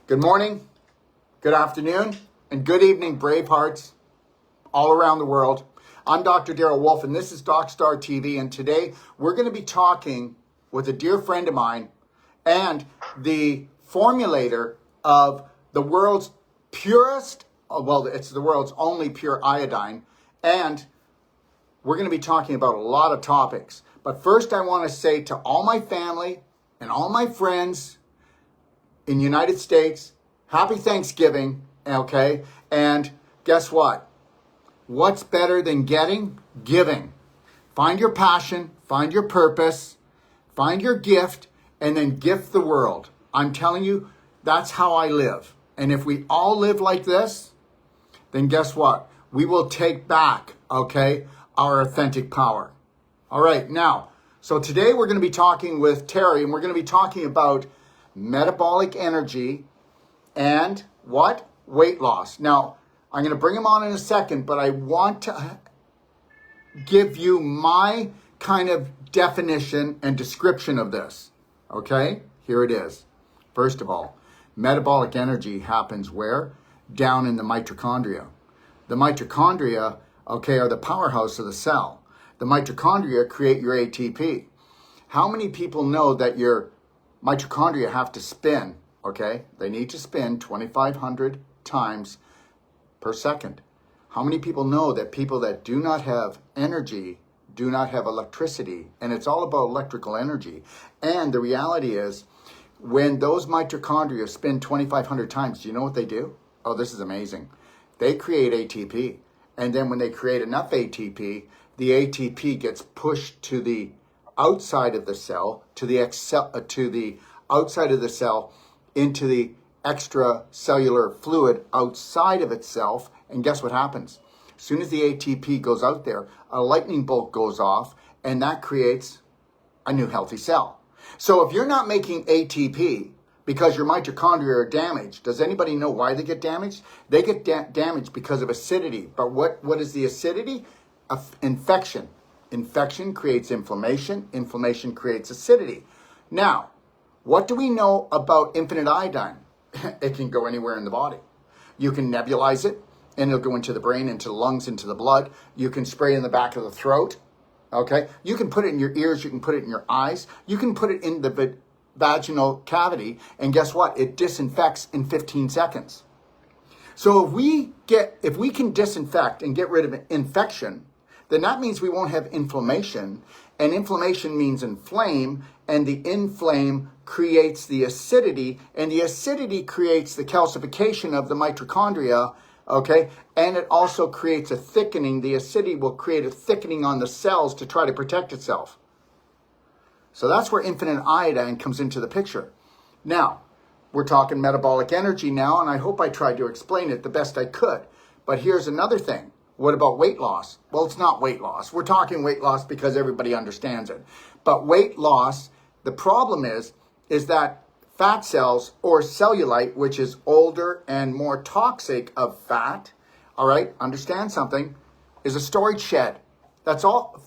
Good morning, good afternoon, and good evening, brave hearts all around the world. I'm Dr. Darrell Wolf, and this is DocStar TV, and today we're going to be talking with a dear friend of mine and the formulator of the world's purest, well, it's the world's only pure iodine, and we're going to be talking about a lot of topics. But first, I want to say to all my family and all my friends in the United States, happy Thanksgiving, okay? And guess what? What's better than getting? Giving. Find your passion, find your purpose, find your gift, and then gift the world. I'm telling you, that's how I live. And if we all live like this, then guess what? We will take back, okay, our authentic power. All right, now, so today we're going to be talking with Terry, and we're going to be talking about metabolic energy and what? Weight loss. Now, I'm going to bring him on in a second, but I want to give you my kind of definition and description of this. Okay? Here it is. First of all, metabolic energy happens where? Down in the mitochondria. The mitochondria, okay, are the powerhouse of the cell. The mitochondria create your ATP. How many people know that your mitochondria have to spin, okay? They need to spin 2,500 times per second. How many people know that people that do not have energy do not have electricity? And it's all about electrical energy. And the reality is, when those mitochondria spin 2,500 times, do you know what they do? Oh, this is amazing. They create ATP. And then when they create enough ATP, the ATP gets pushed to the outside of the cell, to the outside of the cell, into the extracellular fluid outside of itself. And guess what happens? As soon as the ATP goes out there, a lightning bolt goes off, and that creates a new healthy cell. So if you're not making ATP because your mitochondria are damaged, does anybody know why they get damaged? They get damaged because of acidity. But what is the acidity? Infection. Infection creates inflammation. Inflammation creates acidity. Now, what do we know about infinite iodine? It can go anywhere in the body. You can nebulize it, and it'll go into the brain, into the lungs, into the blood. You can spray it in the back of the throat. Okay? You can put it in your ears. You can put it in your eyes. You can put it in the vaginal cavity, and guess what? It disinfects in 15 seconds. So if we can disinfect and get rid of infection, then that means we won't have inflammation, and inflammation means inflame, and the inflame creates the acidity, and the acidity creates the calcification of the mitochondria, okay? And it also creates a thickening. The acidity will create a thickening on the cells to try to protect itself. So that's where infinite iodine comes into the picture. Now, we're talking metabolic energy now, and I hope I tried to explain it the best I could. But here's another thing. What about weight loss? Well, it's not weight loss. We're talking weight loss because everybody understands it. But weight loss, the problem is that fat cells or cellulite, which is older and more toxic of fat, all right, understand something, is a storage shed. That's all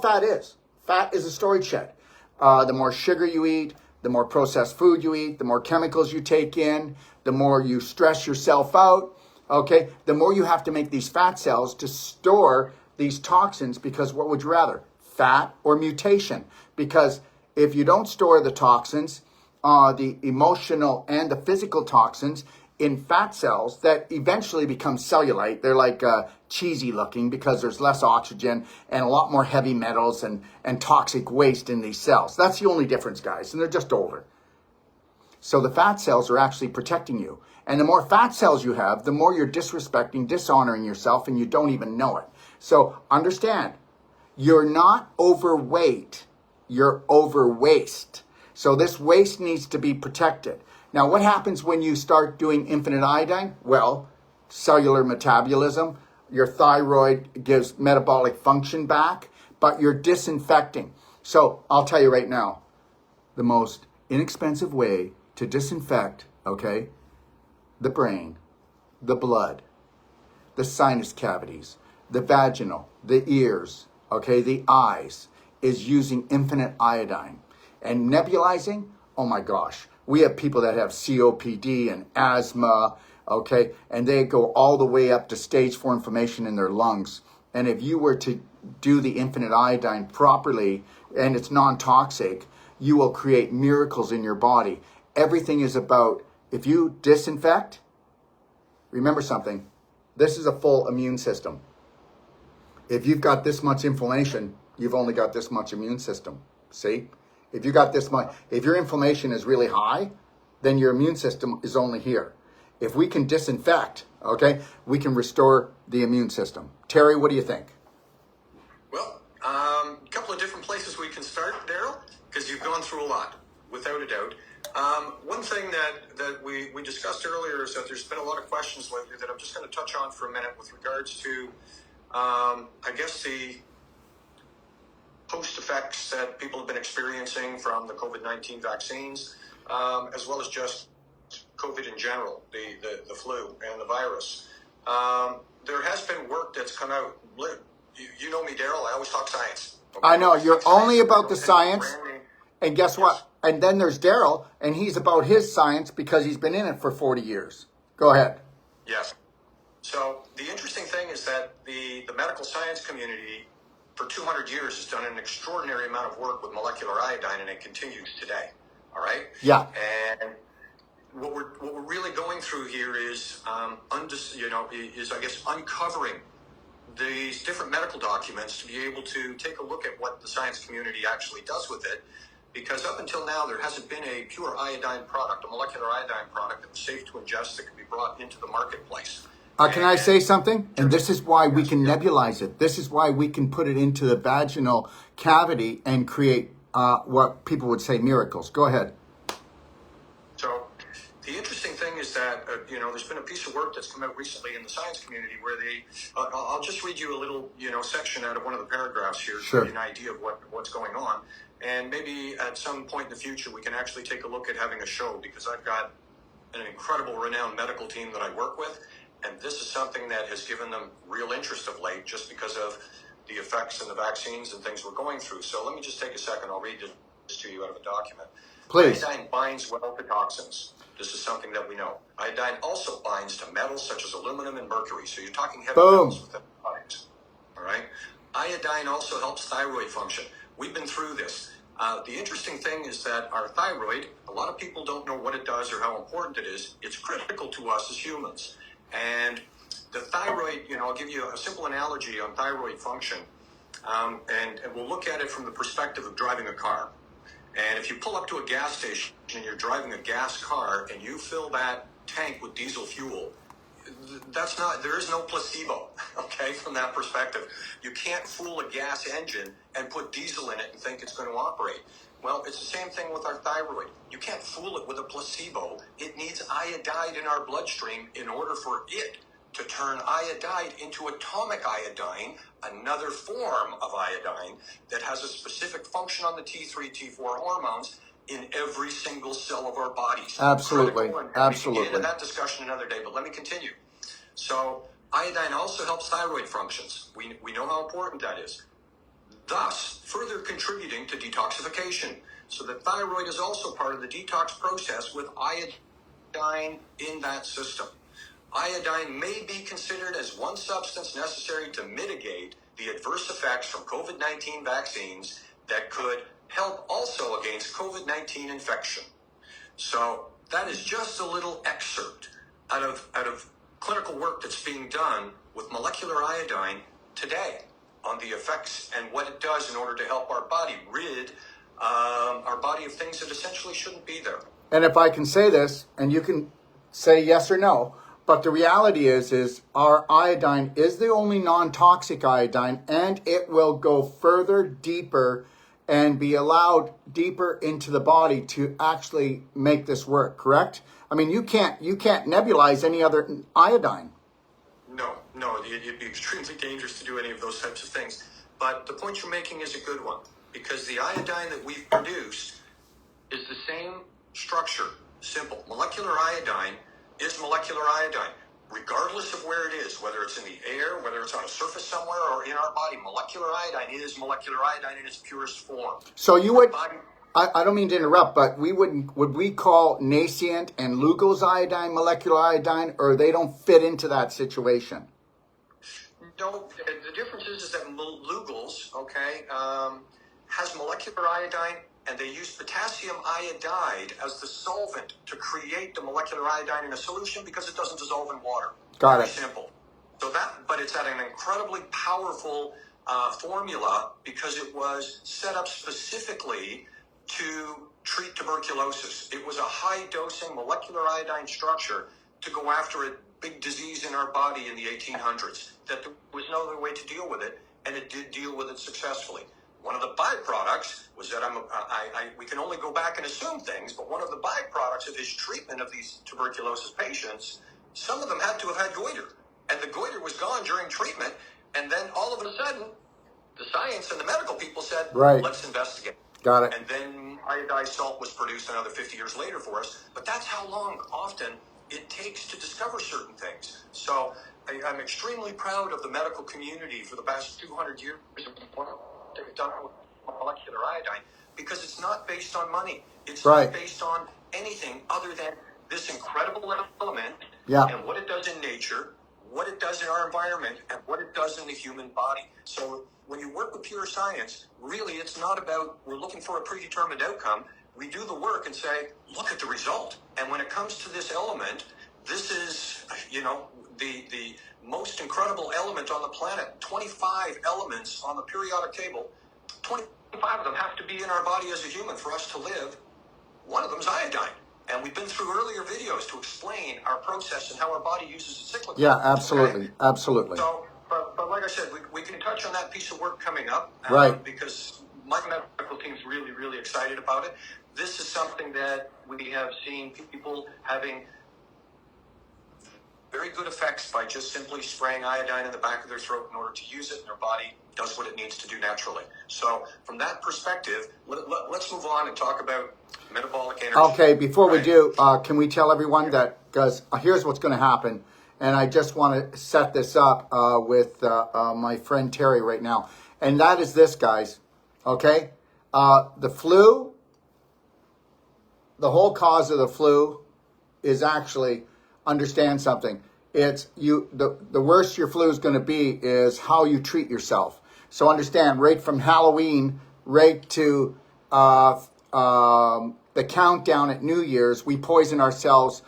fat is. Fat is a storage shed. The more sugar you eat, the more processed food you eat, the more chemicals you take in, the more you stress yourself out, okay, the more you have to make these fat cells to store these toxins, because what would you rather, fat or mutation? Because if you don't store the toxins, the emotional and the physical toxins in fat cells that eventually become cellulite, they're like cheesy looking because there's less oxygen and a lot more heavy metals and toxic waste in these cells. That's the only difference, guys, and they're just older. So the fat cells are actually protecting you. And the more fat cells you have, the more you're disrespecting, dishonoring yourself, and you don't even know it. So understand, you're not overweight, you're overwaste. So this waste needs to be protected. Now, what happens when you start doing infinite iodine? Well, cellular metabolism, your thyroid gives metabolic function back, but you're disinfecting. So I'll tell you right now, the most inexpensive way to disinfect, okay, the brain, the blood, the sinus cavities, the vaginal, the ears, okay, the eyes, is using infinite iodine. And nebulizing, oh my gosh, We have people that have COPD and asthma, okay, and they go all the way up to stage 4 inflammation in their lungs. And if you were to do the infinite iodine properly, and it's non-toxic, you will create miracles in your body. Everything is about, if you disinfect, remember something, this is a full immune system. If you've got this much inflammation, you've only got this much immune system. See? If you got this much, if your inflammation is really high, then your immune system is only here. If we can disinfect, okay, we can restore the immune system. Terry, what do you think? Well, a couple of different places we can start, Daryl, because you've gone through a lot, without a doubt. One thing that we discussed earlier is that there's been a lot of questions lately that I'm just going to touch on for a minute with regards to, I guess, the post-effects that people have been experiencing from the COVID-19 vaccines, as well as just COVID in general, the flu and the virus. There has been work that's come out. You know me, Daryl, I always talk science. Okay? I know, you're only about the science. And guess what? And then there's Daryl, and he's about his science because he's been in it for 40 years. Go ahead. Yes. So the interesting thing is that the medical science community for 200 years has done an extraordinary amount of work with molecular iodine, and it continues today. All right? Yeah. And what we're really going through here is, I guess, uncovering these different medical documents to be able to take a look at what the science community actually does with it. Because up until now, there hasn't been a pure iodine product, a molecular iodine product that was safe to ingest that could be brought into the marketplace. Can I say something? And this is why we can nebulize it. This is why we can put it into the vaginal cavity and create what people would say miracles. Go ahead. So the interesting thing is that, there's been a piece of work that's come out recently in the science community where I'll just read you a little, section out of one of the paragraphs here to give you an idea of what's going on. And maybe at some point in the future, we can actually take a look at having a show, because I've got an incredible, renowned medical team that I work with. And this is something that has given them real interest of late, just because of the effects and the vaccines and things we're going through. So let me just take a second. I'll read this to you out of a document. Please. Iodine binds well to toxins. This is something that we know. Iodine also binds to metals such as aluminum and mercury. So you're talking heavy metals within the bodies. All right. Iodine also helps thyroid function. We've been through this. The interesting thing is that our thyroid, a lot of people don't know what it does or how important it is. It's critical to us as humans. And the thyroid, I'll give you a simple analogy on thyroid function. And we'll look at it from the perspective of driving a car. And if you pull up to a gas station and you're driving a gas car and you fill that tank with diesel fuel, there is no placebo, okay, from that perspective. You can't fool a gas engine and put diesel in it and think it's going to operate. Well, it's the same thing with our thyroid. You can't fool it with a placebo. It needs iodide in our bloodstream in order for it to turn iodide into atomic iodine, another form of iodine that has a specific function on the T3, T4 hormones in every single cell of our bodies. Absolutely. We Absolutely. can get into that discussion another day, but let me continue. So iodine also helps thyroid functions. We know how important that is, thus further contributing to detoxification. So the thyroid is also part of the detox process with iodine in that system. Iodine may be considered as one substance necessary to mitigate the adverse effects from COVID-19 vaccines that could help also against COVID-19 infection. So that is just a little excerpt out of clinical work that's being done with molecular iodine today on the effects and what it does in order to help our body rid our body of things that essentially shouldn't be there. And if I can say this, and you can say yes or no, but the reality is our iodine is the only non-toxic iodine, and it will go further, deeper, and be allowed deeper into the body to actually make this work, correct? I mean, you can't nebulize any other iodine. No, it'd be extremely dangerous to do any of those types of things. But the point you're making is a good one, because the iodine that we've produced is the same structure, simple. Molecular iodine is molecular iodine, regardless of where it is, whether it's in the air, whether it's on a surface somewhere, or in our body. Molecular iodine is molecular iodine in its purest form. So you would, I don't mean to interrupt, but would we call Nascent and Lugol's iodine molecular iodine, or they don't fit into that situation? No, the difference is that Lugol's, okay, has molecular iodine, and they use potassium iodide as the solvent to create the molecular iodine in a solution because it doesn't dissolve in water. Got Very it. simple. But it's at an incredibly powerful formula because it was set up specifically to treat tuberculosis. It was a high-dosing molecular iodine structure to go after a big disease in our body in the 1800s. That there was no other way to deal with it, and it did deal with it successfully. One of the byproducts was that we can only go back and assume things, but one of the byproducts of his treatment of these tuberculosis patients, some of them had to have had goiter, and the goiter was gone during treatment, and then all of a sudden, the science and the medical people said, right, let's investigate. Got it. And then iodized salt was produced another 50 years later for us, but that's how long often it takes to discover certain things. So I'm extremely proud of the medical community for the past 200 years of what they've done with molecular iodine, because it's not based on money. It's right. not based on anything other than this incredible element and what it does in nature, what it does in our environment, and what it does in the human body. So when you work with pure science, really it's not about we're looking for a predetermined outcome. We do the work and say, look at the result. And when it comes to this element, this is, the most incredible element on the planet. 25 elements on the periodic table. 25 of them have to be in our body as a human for us to live. One of them is iodine. And we've been through earlier videos to explain our process and how our body uses it cyclically. Yeah, absolutely. Okay? Absolutely. So, but like I said, we can touch on that piece of work coming up. Right. Because my medical team's really, really excited about it. This is something that we have seen people having very good effects by just simply spraying iodine in the back of their throat in order to use it, and their body does what it needs to do naturally. So from that perspective, let's move on and talk about metabolic energy. Okay, before we do, can we tell everyone that, because here's what's going to happen, and I just want to set this up with my friend Terry right now, and that is this, guys, okay? The flu, the whole cause of the flu is actually, understand something, it's the worse your flu is going to be is how you treat yourself. So understand, right from Halloween right to the countdown at New Year's, we poison ourselves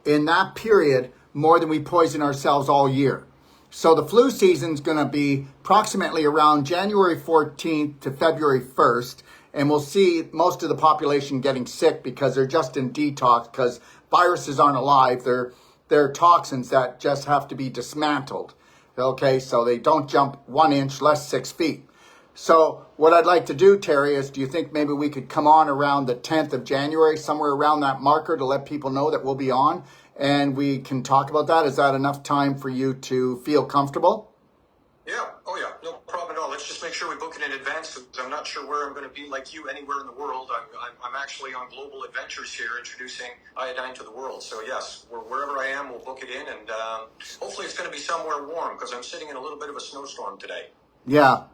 in that period more than we poison ourselves all year. So the flu season is going to be approximately around January 14th to February 1st. And we'll see most of the population getting sick because they're just in detox, because viruses aren't alive. They're toxins that just have to be dismantled. Okay, so they don't jump 1 inch, less 6 feet. So what I'd like to do, Terry, is do you think maybe we could come on around the 10th of January, somewhere around that marker, to let people know that we'll be on, and we can talk about that? Is that enough time for you to feel comfortable? Yeah. Oh, yeah. No problem at all. Let's just make sure we book it in advance, because I'm not sure where I'm going to be like you anywhere in the world. I'm actually on global adventures here, introducing iodine to the world. So yes, wherever I am, we'll book it in, and hopefully it's going to be somewhere warm, because I'm sitting in a little bit of a snowstorm today. Yeah.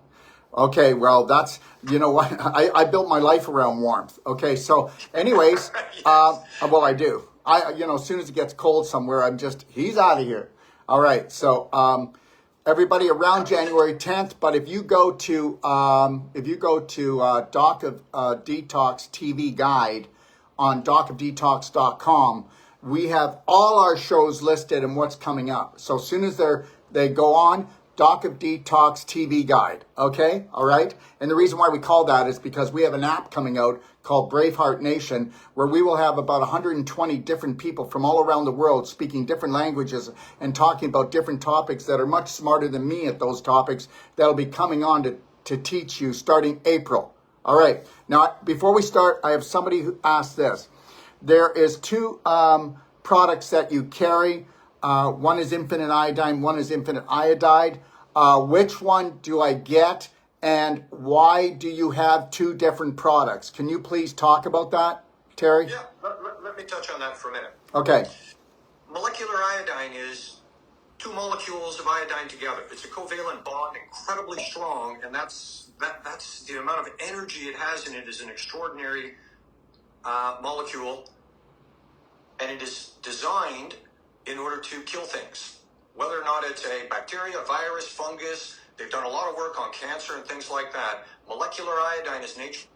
Okay, well, that's, you know what, I built my life around warmth. Okay, so anyways, Yes. well, I do. As soon as it gets cold somewhere, he's out of here. All right, so everybody around January 10th, but if you go to Doc of Detox TV Guide on docofdetox.com, we have all our shows listed and what's coming up. So as soon as they go on, Doc of Detox TV Guide, okay? All right? And the reason why we call that is because we have an app coming out called Braveheart Nation, where we will have about 120 different people from all around the world speaking different languages and talking about different topics that are much smarter than me at those topics, that'll be coming on to teach you starting April. All right. Now, before we start, I have somebody who asked this. There is 2 products that you carry. One is infinite iodine, one is infinite iodide. Which one do I get, and why do you have 2 different products? Can you please talk about that, Terry? Yeah, let me touch on that for a minute. Okay. Molecular iodine is two molecules of iodine together. It's a covalent bond, incredibly strong, and that's the amount of energy it has in it is an extraordinary molecule, and it is designed in order to kill things. Whether or not it's a bacteria, virus, fungus, they've done a lot of work on cancer and things like that. Molecular iodine is nature's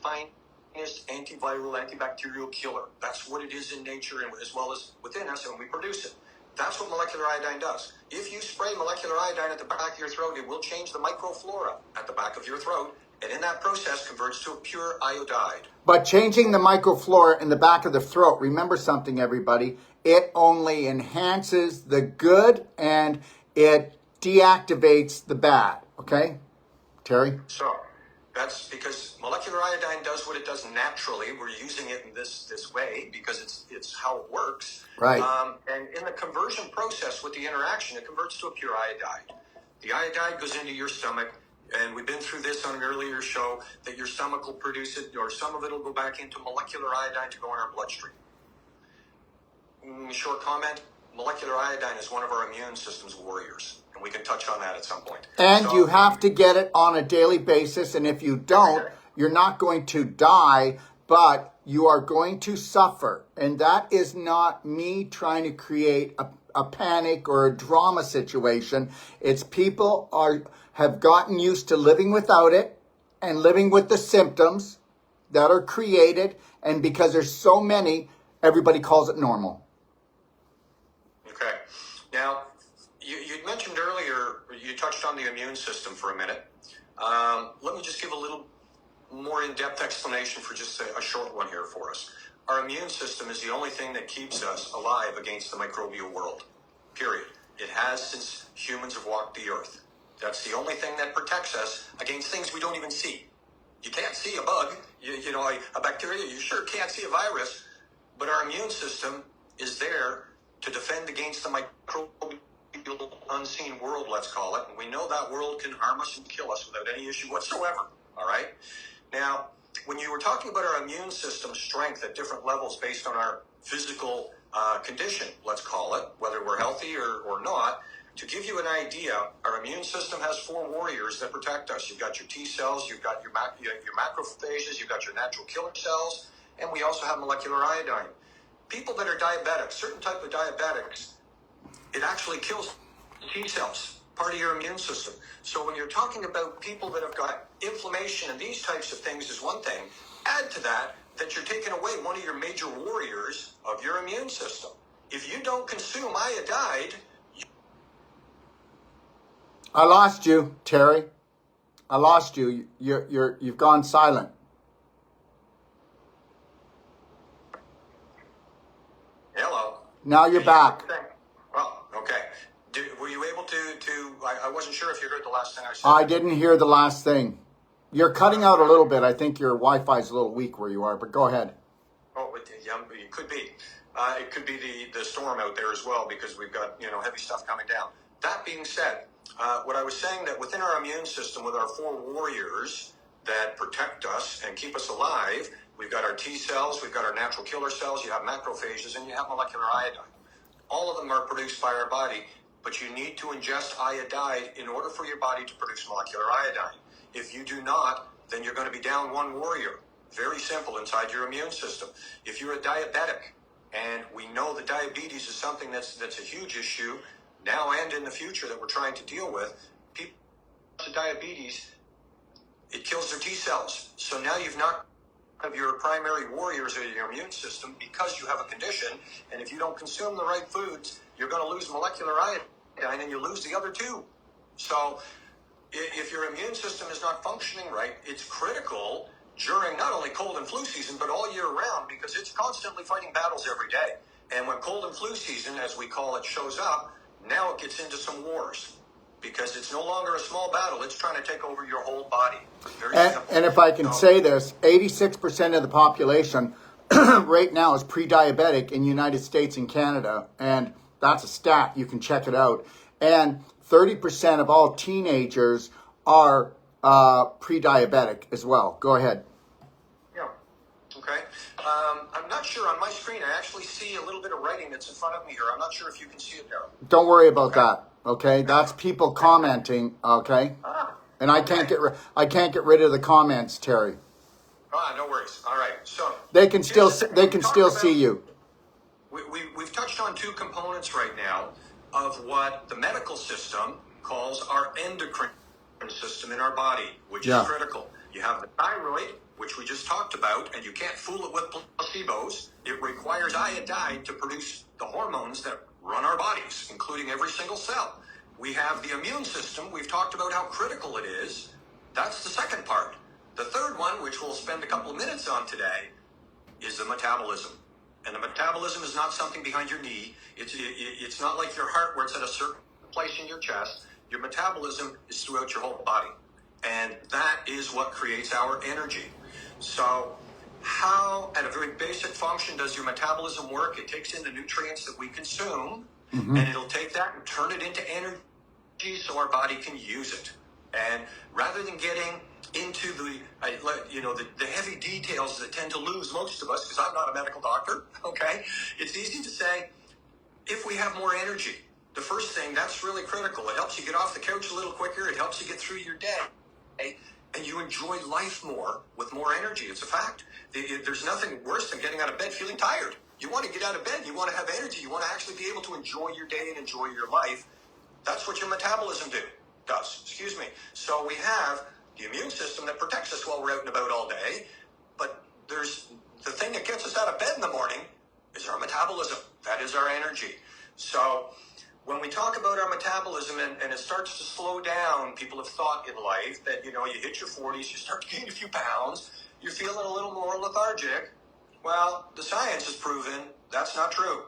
finest antiviral, antibacterial killer. That's what it is in nature and as well as within us, and we produce it. That's what molecular iodine does. If you spray molecular iodine at the back of your throat, it will change the microflora at the back of your throat, and in that process converts to a pure iodide. But changing the microflora in the back of the throat, remember something, everybody, it only enhances the good and it deactivates the bad. Okay, Terry? So that's because molecular iodine does what it does naturally. We're using it in this way because it's how it works. Right. And in the conversion process with the interaction, it converts to a pure iodide. The iodide goes into your stomach, and we've been through this on an earlier show, that your stomach will produce it, or some of it will go back into molecular iodine to go in our bloodstream. Short comment, molecular iodine is one of our immune system's warriors, and we can touch on that at some point. And you have to get it on a daily basis, and if you don't, you're not going to die, but you are going to suffer. And that is not me trying to create a panic or a drama situation. It's people have gotten used to living without it and living with the symptoms that are created, and because there's so many, everybody calls it normal. Okay. Now, you mentioned earlier, you touched on the immune system for a minute. Let me just give a little more in-depth explanation for just a short one here for us. Our immune system is the only thing that keeps us alive against the microbial world, period. It has since humans have walked the earth. That's the only thing that protects us against things we don't even see. You can't see a bug, you know, a bacteria, you sure can't see a virus, but our immune system is there to defend against the microbial unseen world, let's call it. And we know that world can harm us and kill us without any issue whatsoever, all right? Now, when you were talking about our immune system strength at different levels based on our physical condition, let's call it, whether we're healthy or not, to give you an idea, our immune system has 4 warriors that protect us. You've got your T cells, you've got your macrophages, you've got your natural killer cells, and we also have molecular iodine. People that are diabetic, certain type of diabetics, it actually kills T cells, part of your immune system. So when you're talking about people that have got inflammation and these types of things is one thing. Add to that you're taking away one of your major warriors of your immune system. If you don't consume iodide, I lost you, Terry. I lost you. You've gone silent. Hello. Now you're back. Well, okay. Were you able to I wasn't sure if you heard the last thing I said. I didn't hear the last thing. You're cutting out a little bit. I think your Wi-Fi is a little weak where you are, but go ahead. Oh, it could be. It could be the storm out there as well, because we've got, heavy stuff coming down. That being said, what I was saying, that within our immune system, with our 4 warriors that protect us and keep us alive, we've got our T cells, we've got our natural killer cells, you have macrophages, and you have molecular iodine. All of them are produced by our body, but you need to ingest iodide in order for your body to produce molecular iodine. If you do not, then you're going to be down 1 warrior. Very simple, inside your immune system. If you're a diabetic, and we know that diabetes is something that's a huge issue now and in the future that we're trying to deal with, people with diabetes, it kills their T cells. So now you've knocked of your primary warriors of your immune system because you have a condition, and if you don't consume the right foods, you're going to lose molecular iodine and you lose the other 2. So if your immune system is not functioning right, it's critical during not only cold and flu season, but all year round, because it's constantly fighting battles every day. And when cold and flu season, as we call it, shows up, now it gets into some wars, because it's no longer a small battle. It's trying to take over your whole body. And if I can say this, 86% of the population right now is pre-diabetic in the United States and Canada. And that's a stat. You can check it out. And 30% of all teenagers are pre-diabetic as well. Go ahead. Yeah. Okay. I'm not sure on my screen. I actually see a little bit of writing that's in front of me here. I'm not sure if you can see it, Daryl. Don't worry about that. Okay, that's people commenting. Okay, and I can't get rid of the comments, Terry. No worries. All right. So They can still see you. We've touched on two components right now of what the medical system calls our endocrine system in our body, which is critical. You have the thyroid, which we just talked about, and you can't fool it with placebos. It requires iodine to produce the hormones that run our bodies, including every single cell. We have the immune system. We've talked about how critical it is. That's the second part. The third one, which we'll spend a couple of minutes on today, is the metabolism. And the metabolism is not something behind your knee. It's not like your heart where it's at a certain place in your chest. Your metabolism is throughout your whole body. And that is what creates our energy. So how, at a very basic function, does your metabolism work? It takes in the nutrients that we consume, and it'll take that and turn it into energy so our body can use it. And rather than getting into the heavy details that tend to lose most of us, because I'm not a medical doctor, okay? It's easy to say, if we have more energy, the first thing, that's really critical. It helps you get off the couch a little quicker. It helps you get through your day. And you enjoy life more with more energy. It's a fact. There's nothing worse than getting out of bed feeling tired. You want to get out of bed. You want to have energy. You want to actually be able to enjoy your day and enjoy your life. That's what your metabolism does. Excuse me. So we have the immune system that protects us while we're out and about all day. But there's the thing that gets us out of bed in the morning is our metabolism. That is our energy. So when we talk about our metabolism and it starts to slow down, people have thought in life that, you hit your 40s, you start to gain a few pounds, you're feeling a little more lethargic. Well, the science has proven that's not true.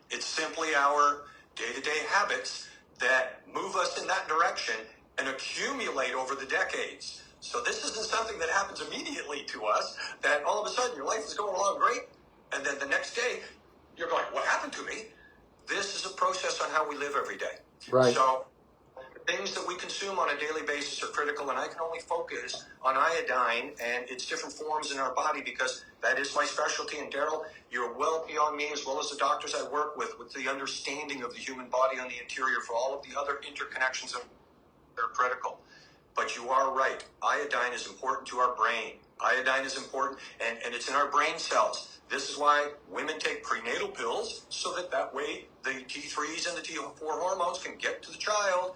It's simply our day-to-day habits that move us in that direction and accumulate over the decades. So this isn't something that happens immediately to us, that all of a sudden your life is going along great, and then the next day you're going, what happened to me? This is a process on how we live every day. Right. So things that we consume on a daily basis are critical, and I can only focus on iodine and its different forms in our body because that is my specialty. And Daryl, you're well beyond me, as well as the doctors I work with the understanding of the human body on the interior for all of the other interconnections that are critical. But you are right. Iodine is important to our brain. Iodine is important, and it's in our brain cells. This is why women take prenatal pills, so that way the T3s and the T4 hormones can get to the child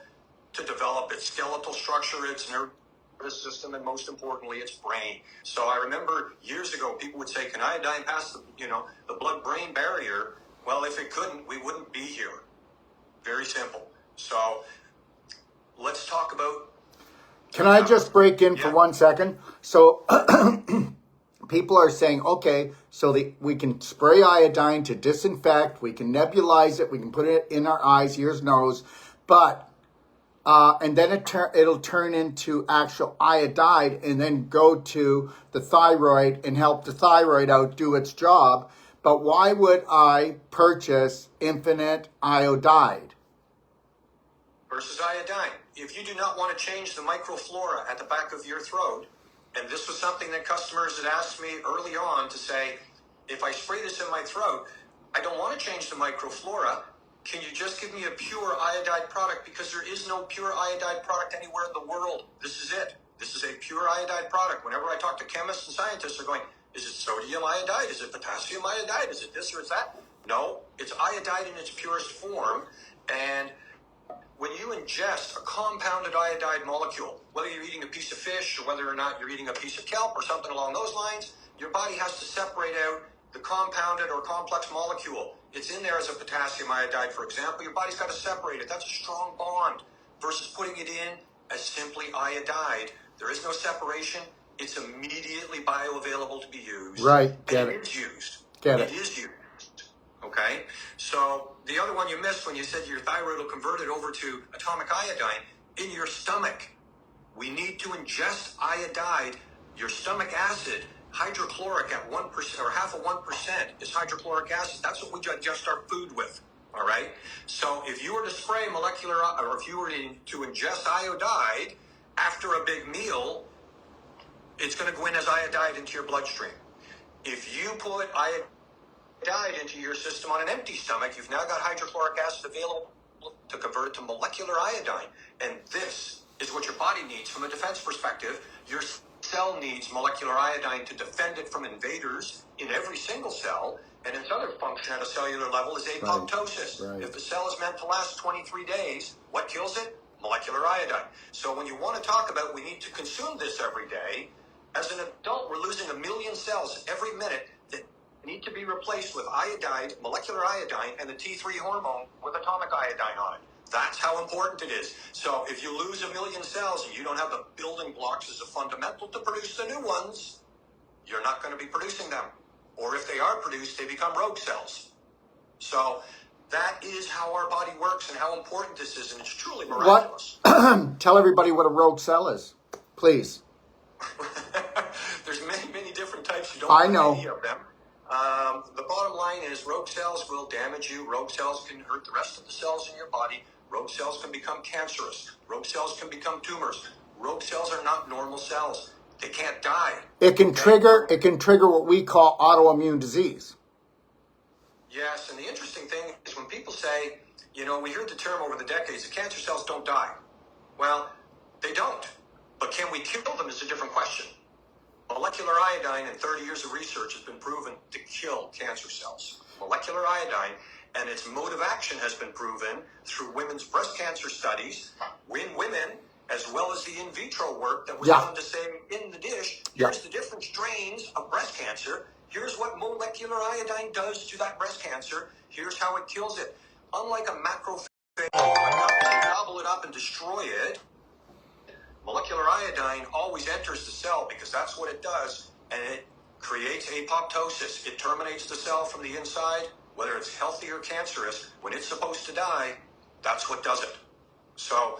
to develop its skeletal structure, its nervous system, and most importantly, its brain. So I remember years ago, people would say, can iodine pass the blood-brain barrier? Well, if it couldn't, we wouldn't be here. Very simple. So let's talk about... Can I just break in for 1 second? So people are saying, okay, so we can spray iodine to disinfect, we can nebulize it, we can put it in our eyes, ears, nose, but and then it'll turn into actual iodide and then go to the thyroid and help the thyroid out do its job. But why would I purchase infinite iodide? Versus iodine. If you do not want to change the microflora at the back of your throat, and this was something that customers had asked me early on to say, if I spray this in my throat, I don't want to change the microflora. Can you just give me a pure iodide product? Because there is no pure iodide product anywhere in the world. This is it. This is a pure iodide product. Whenever I talk to chemists and scientists, they're going, is it sodium iodide? Is it potassium iodide? Is it this or is that? No, it's iodide in its purest form. And when you ingest a compounded iodide molecule, whether you're eating a piece of fish or whether or not you're eating a piece of kelp or something along those lines, your body has to separate out the compounded or complex molecule. It's in there as a potassium iodide, for example. Your body's got to separate it. That's a strong bond versus putting it in as simply iodide. There is no separation. It's immediately bioavailable to be used. Right. Get it. It is used. Get it. It is used. Okay? So the other one you missed when you said your thyroid will convert it over to atomic iodine, in your stomach, we need to ingest iodide. Your stomach acid, hydrochloric at 1% or half of 1% is hydrochloric acid. That's what we digest our food with. All right? So if you were to spray molecular, or if you were to ingest iodide after a big meal, it's going to go in as iodide into your bloodstream. If you put iodide into your system on an empty stomach, you've now got hydrochloric acid available to convert it to molecular iodine. And this is what your body needs from a defense perspective. Your cell needs molecular iodine to defend it from invaders in every single cell. And its other function at a cellular level is apoptosis. Right. If the cell is meant to last 23 days, what kills it? Molecular iodine. So when you want to talk about we need to consume this every day, as an adult, we're losing 1 million cells every minute that need to be replaced with iodide, molecular iodine, and the T3 hormone with atomic iodine on it. That's how important it is. So if you lose 1 million cells and you don't have the building blocks as a fundamental to produce the new ones, you're not going to be producing them. Or if they are produced, they become rogue cells. So that is how our body works and how important this is, and it's truly miraculous. Tell everybody what a rogue cell is, please. There's many, many different types. You don't I know any of them. The bottom line is rogue cells will damage you. Rogue cells can hurt the rest of the cells in your body. Rogue cells can become cancerous. Rogue cells can become tumors. Rogue cells are not normal cells. They can't die. It can trigger what we call autoimmune disease. Yes, and the interesting thing is when people say, we heard the term over the decades, the cancer cells don't die. Well, they don't. But can we kill them is a different question. Molecular iodine in 30 years of research has been proven to kill cancer cells. Molecular iodine and its mode of action has been proven through women's breast cancer studies in women, as well as the in vitro work that was done to say in the dish, here's the different strains of breast cancer. Here's what molecular iodine does to that breast cancer. Here's how it kills it. Unlike a macrophage, gobble it up and destroy it, molecular iodine always enters the cell because that's what it does, and it creates apoptosis. It terminates the cell from the inside, whether it's healthy or cancerous. When it's supposed to die, that's what does it. So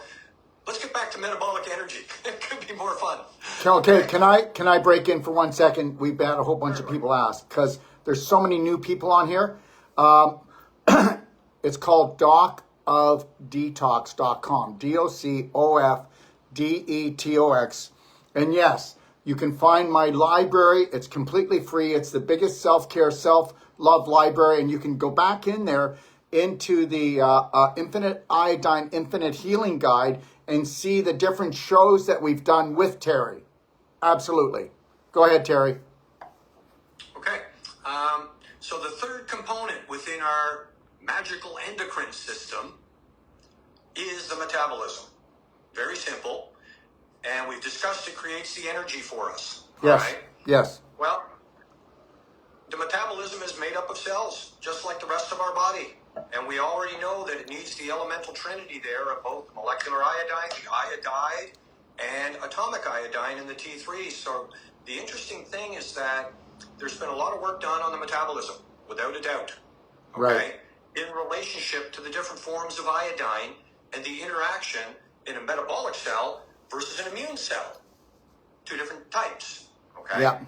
let's get back to metabolic energy. It could be more fun. Okay, can I break in for 1 second? We've had a whole bunch of people ask because there's so many new people on here. It's called docofdetox.com. DOCOFDETOX. And yes, you can find my library. It's completely free. It's the biggest self-care, self-love library. And you can go back in there into the Infinite Iodine, Infinite Healing Guide and see the different shows that we've done with Terry. Absolutely. Go ahead, Terry. Okay. So the third component within our magical endocrine system is the metabolism. Very simple. And we've discussed it creates the energy for us. Yes. Right? Yes. Well, the metabolism is made up of cells, just like the rest of our body. And we already know that it needs the elemental trinity there of both molecular iodine, the iodide, and atomic iodine in the T3. So the interesting thing is that there's been a lot of work done on the metabolism, without a doubt. Okay? Right. In relationship to the different forms of iodine and the interaction in a metabolic cell versus an immune cell. Two different types. Okay? Yeah.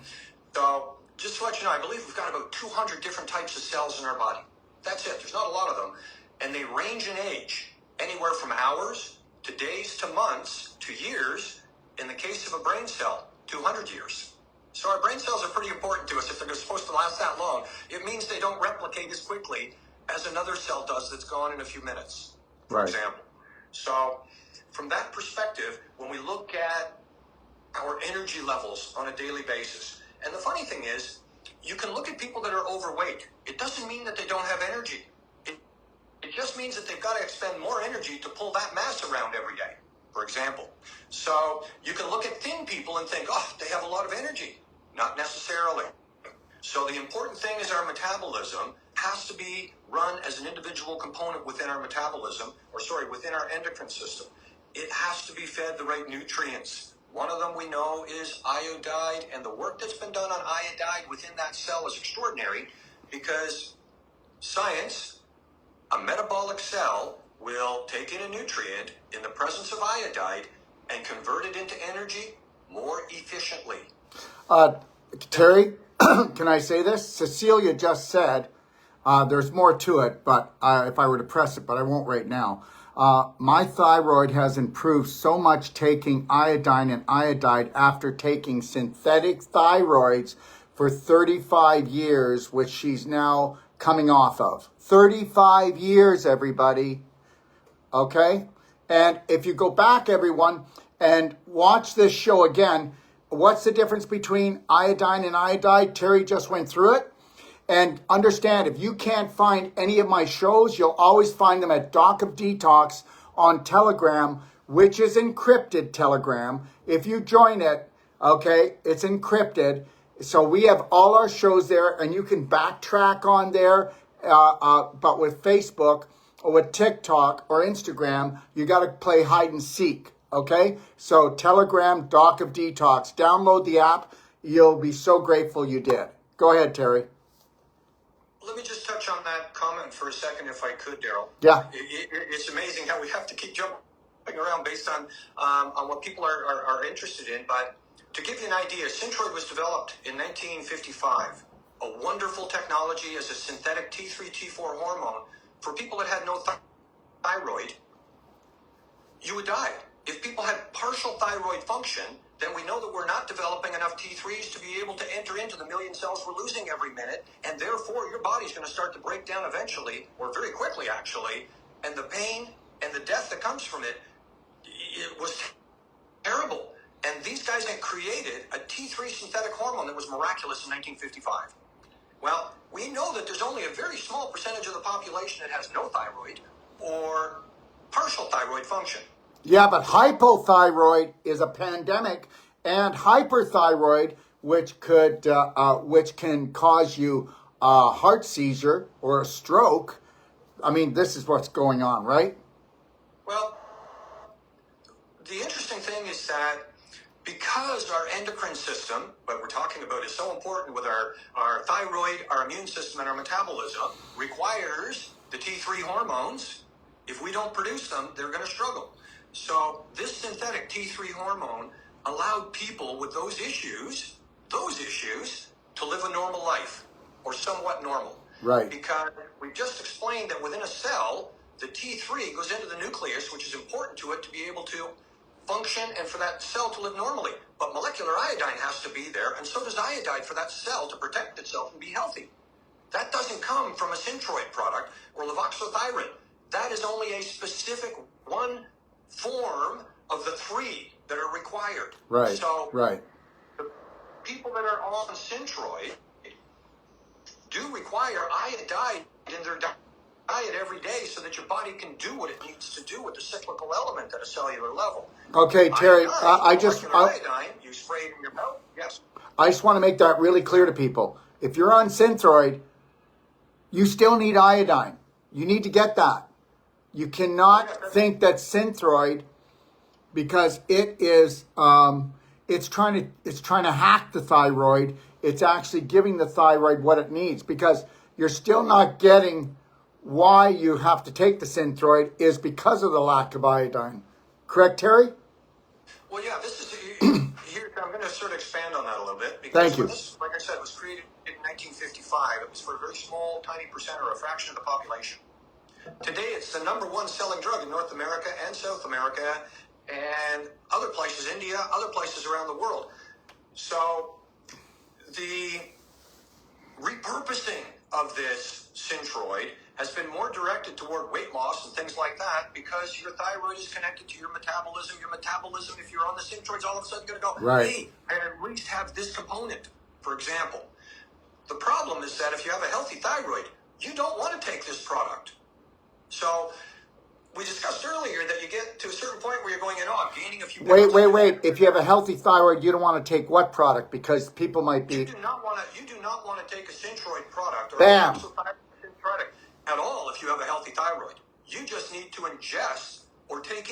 So just to let you know, I believe we've got about 200 different types of cells in our body. That's it. There's not a lot of them. And they range in age, anywhere from hours to days to months to years. In the case of a brain cell, 200 years. So our brain cells are pretty important to us. If they're supposed to last that long, it means they don't replicate as quickly as another cell does that's gone in a few minutes, for example. So from that perspective, when we look at our energy levels on a daily basis, and the funny thing is, you can look at people that are overweight. It doesn't mean that they don't have energy. It just means that they've got to expend more energy to pull that mass around every day, for example. So you can look at thin people and think, oh, they have a lot of energy. Not necessarily. So the important thing is our metabolism has to be run as an individual component within our metabolism, within our endocrine system. It has to be fed the right nutrients. One of them we know is iodide, and the work that's been done on iodide within that cell is extraordinary because science, a metabolic cell, will take in a nutrient in the presence of iodide and convert it into energy more efficiently. Terry, can I say this? Cecilia just said, there's more to it, but if I were to press it, but I won't right now. My thyroid has improved so much taking iodine and iodide after taking synthetic thyroids for 35 years, which she's now coming off of. 35 years, everybody. Okay? And if you go back, everyone, and watch this show again, what's the difference between iodine and iodide? Terry just went through it. And understand, if you can't find any of my shows, you'll always find them at Doc of Detox on Telegram, which is encrypted Telegram. If you join it, okay, it's encrypted. So we have all our shows there, and you can backtrack on there. But with Facebook or with TikTok or Instagram, you got to play hide and seek, okay? So Telegram, Doc of Detox. Download the app. You'll be so grateful you did. Go ahead, Terry. Let me just touch on that comment for a second, if I could, Daryl. Yeah. It's amazing how we have to keep jumping around based on what people are interested in. But to give you an idea, Synthroid was developed in 1955. A wonderful technology as a synthetic T3, T4 hormone for people that had no thyroid. You would die. If people had partial thyroid function, then we know that we're not developing enough T3s to be able to enter into the million cells we're losing every minute, and therefore your body's going to start to break down eventually, or very quickly actually, and the pain and the death that comes from it was terrible. And these guys had created a T3 synthetic hormone that was miraculous in 1955. Well, we know that there's only a very small percentage of the population that has no thyroid or partial thyroid function. Yeah, but hypothyroid is a pandemic, and hyperthyroid, which can cause you a heart seizure or a stroke. I mean, this is what's going on, right? Well, the interesting thing is that because our endocrine system, what we're talking about, is so important with our thyroid, our immune system, and our metabolism, requires the T3 hormones. If we don't produce them, they're going to struggle. So this synthetic T3 hormone allowed people with those issues to live a normal life, or somewhat normal. Right. Because we just explained that within a cell, the T3 goes into the nucleus, which is important to it to be able to function and for that cell to live normally. But molecular iodine has to be there, and so does iodide for that cell to protect itself and be healthy. That doesn't come from a Synthroid product or levoxythyrin. That is only a specific one form of the three that are required. Right. So right. The people that are on Synthroid do require iodide in their diet every day so that your body can do what it needs to do with the cyclical element at a cellular level. Okay, Terry, iodine, you spray it in your mouth. Yes. I just want to make that really clear to people. If you're on Synthroid, you still need iodine. You need to get that. You cannot think that Synthroid, because it is, it's trying to hack the thyroid. It's actually giving the thyroid what it needs, because you're still not getting why you have to take the Synthroid is because of the lack of iodine. Correct, Terry? Well, yeah, this is here. I'm going to sort of expand on that a little bit. Because Thank you. This, like I said, was created in 1955. It was for a very small, tiny percent or a fraction of the population. Today, it's the number one selling drug in North America and South America and other places, India, other places around the world. So the repurposing of this Synthroid has been more directed toward weight loss and things like that, because your thyroid is connected to your metabolism. Your metabolism, if you're on the Synthroid's all of a sudden going to go, right. Hey, I at least have this component, for example. The problem is that if you have a healthy thyroid, you don't want to take this product. So we discussed earlier that you get to a certain point where you're going, I'm gaining a few pounds. Wait. If you have a healthy thyroid, you don't want to take what product? Because people might be... You do not want to take a Synthroid product or Bam. a product at all if you have a healthy thyroid. You just need to ingest or take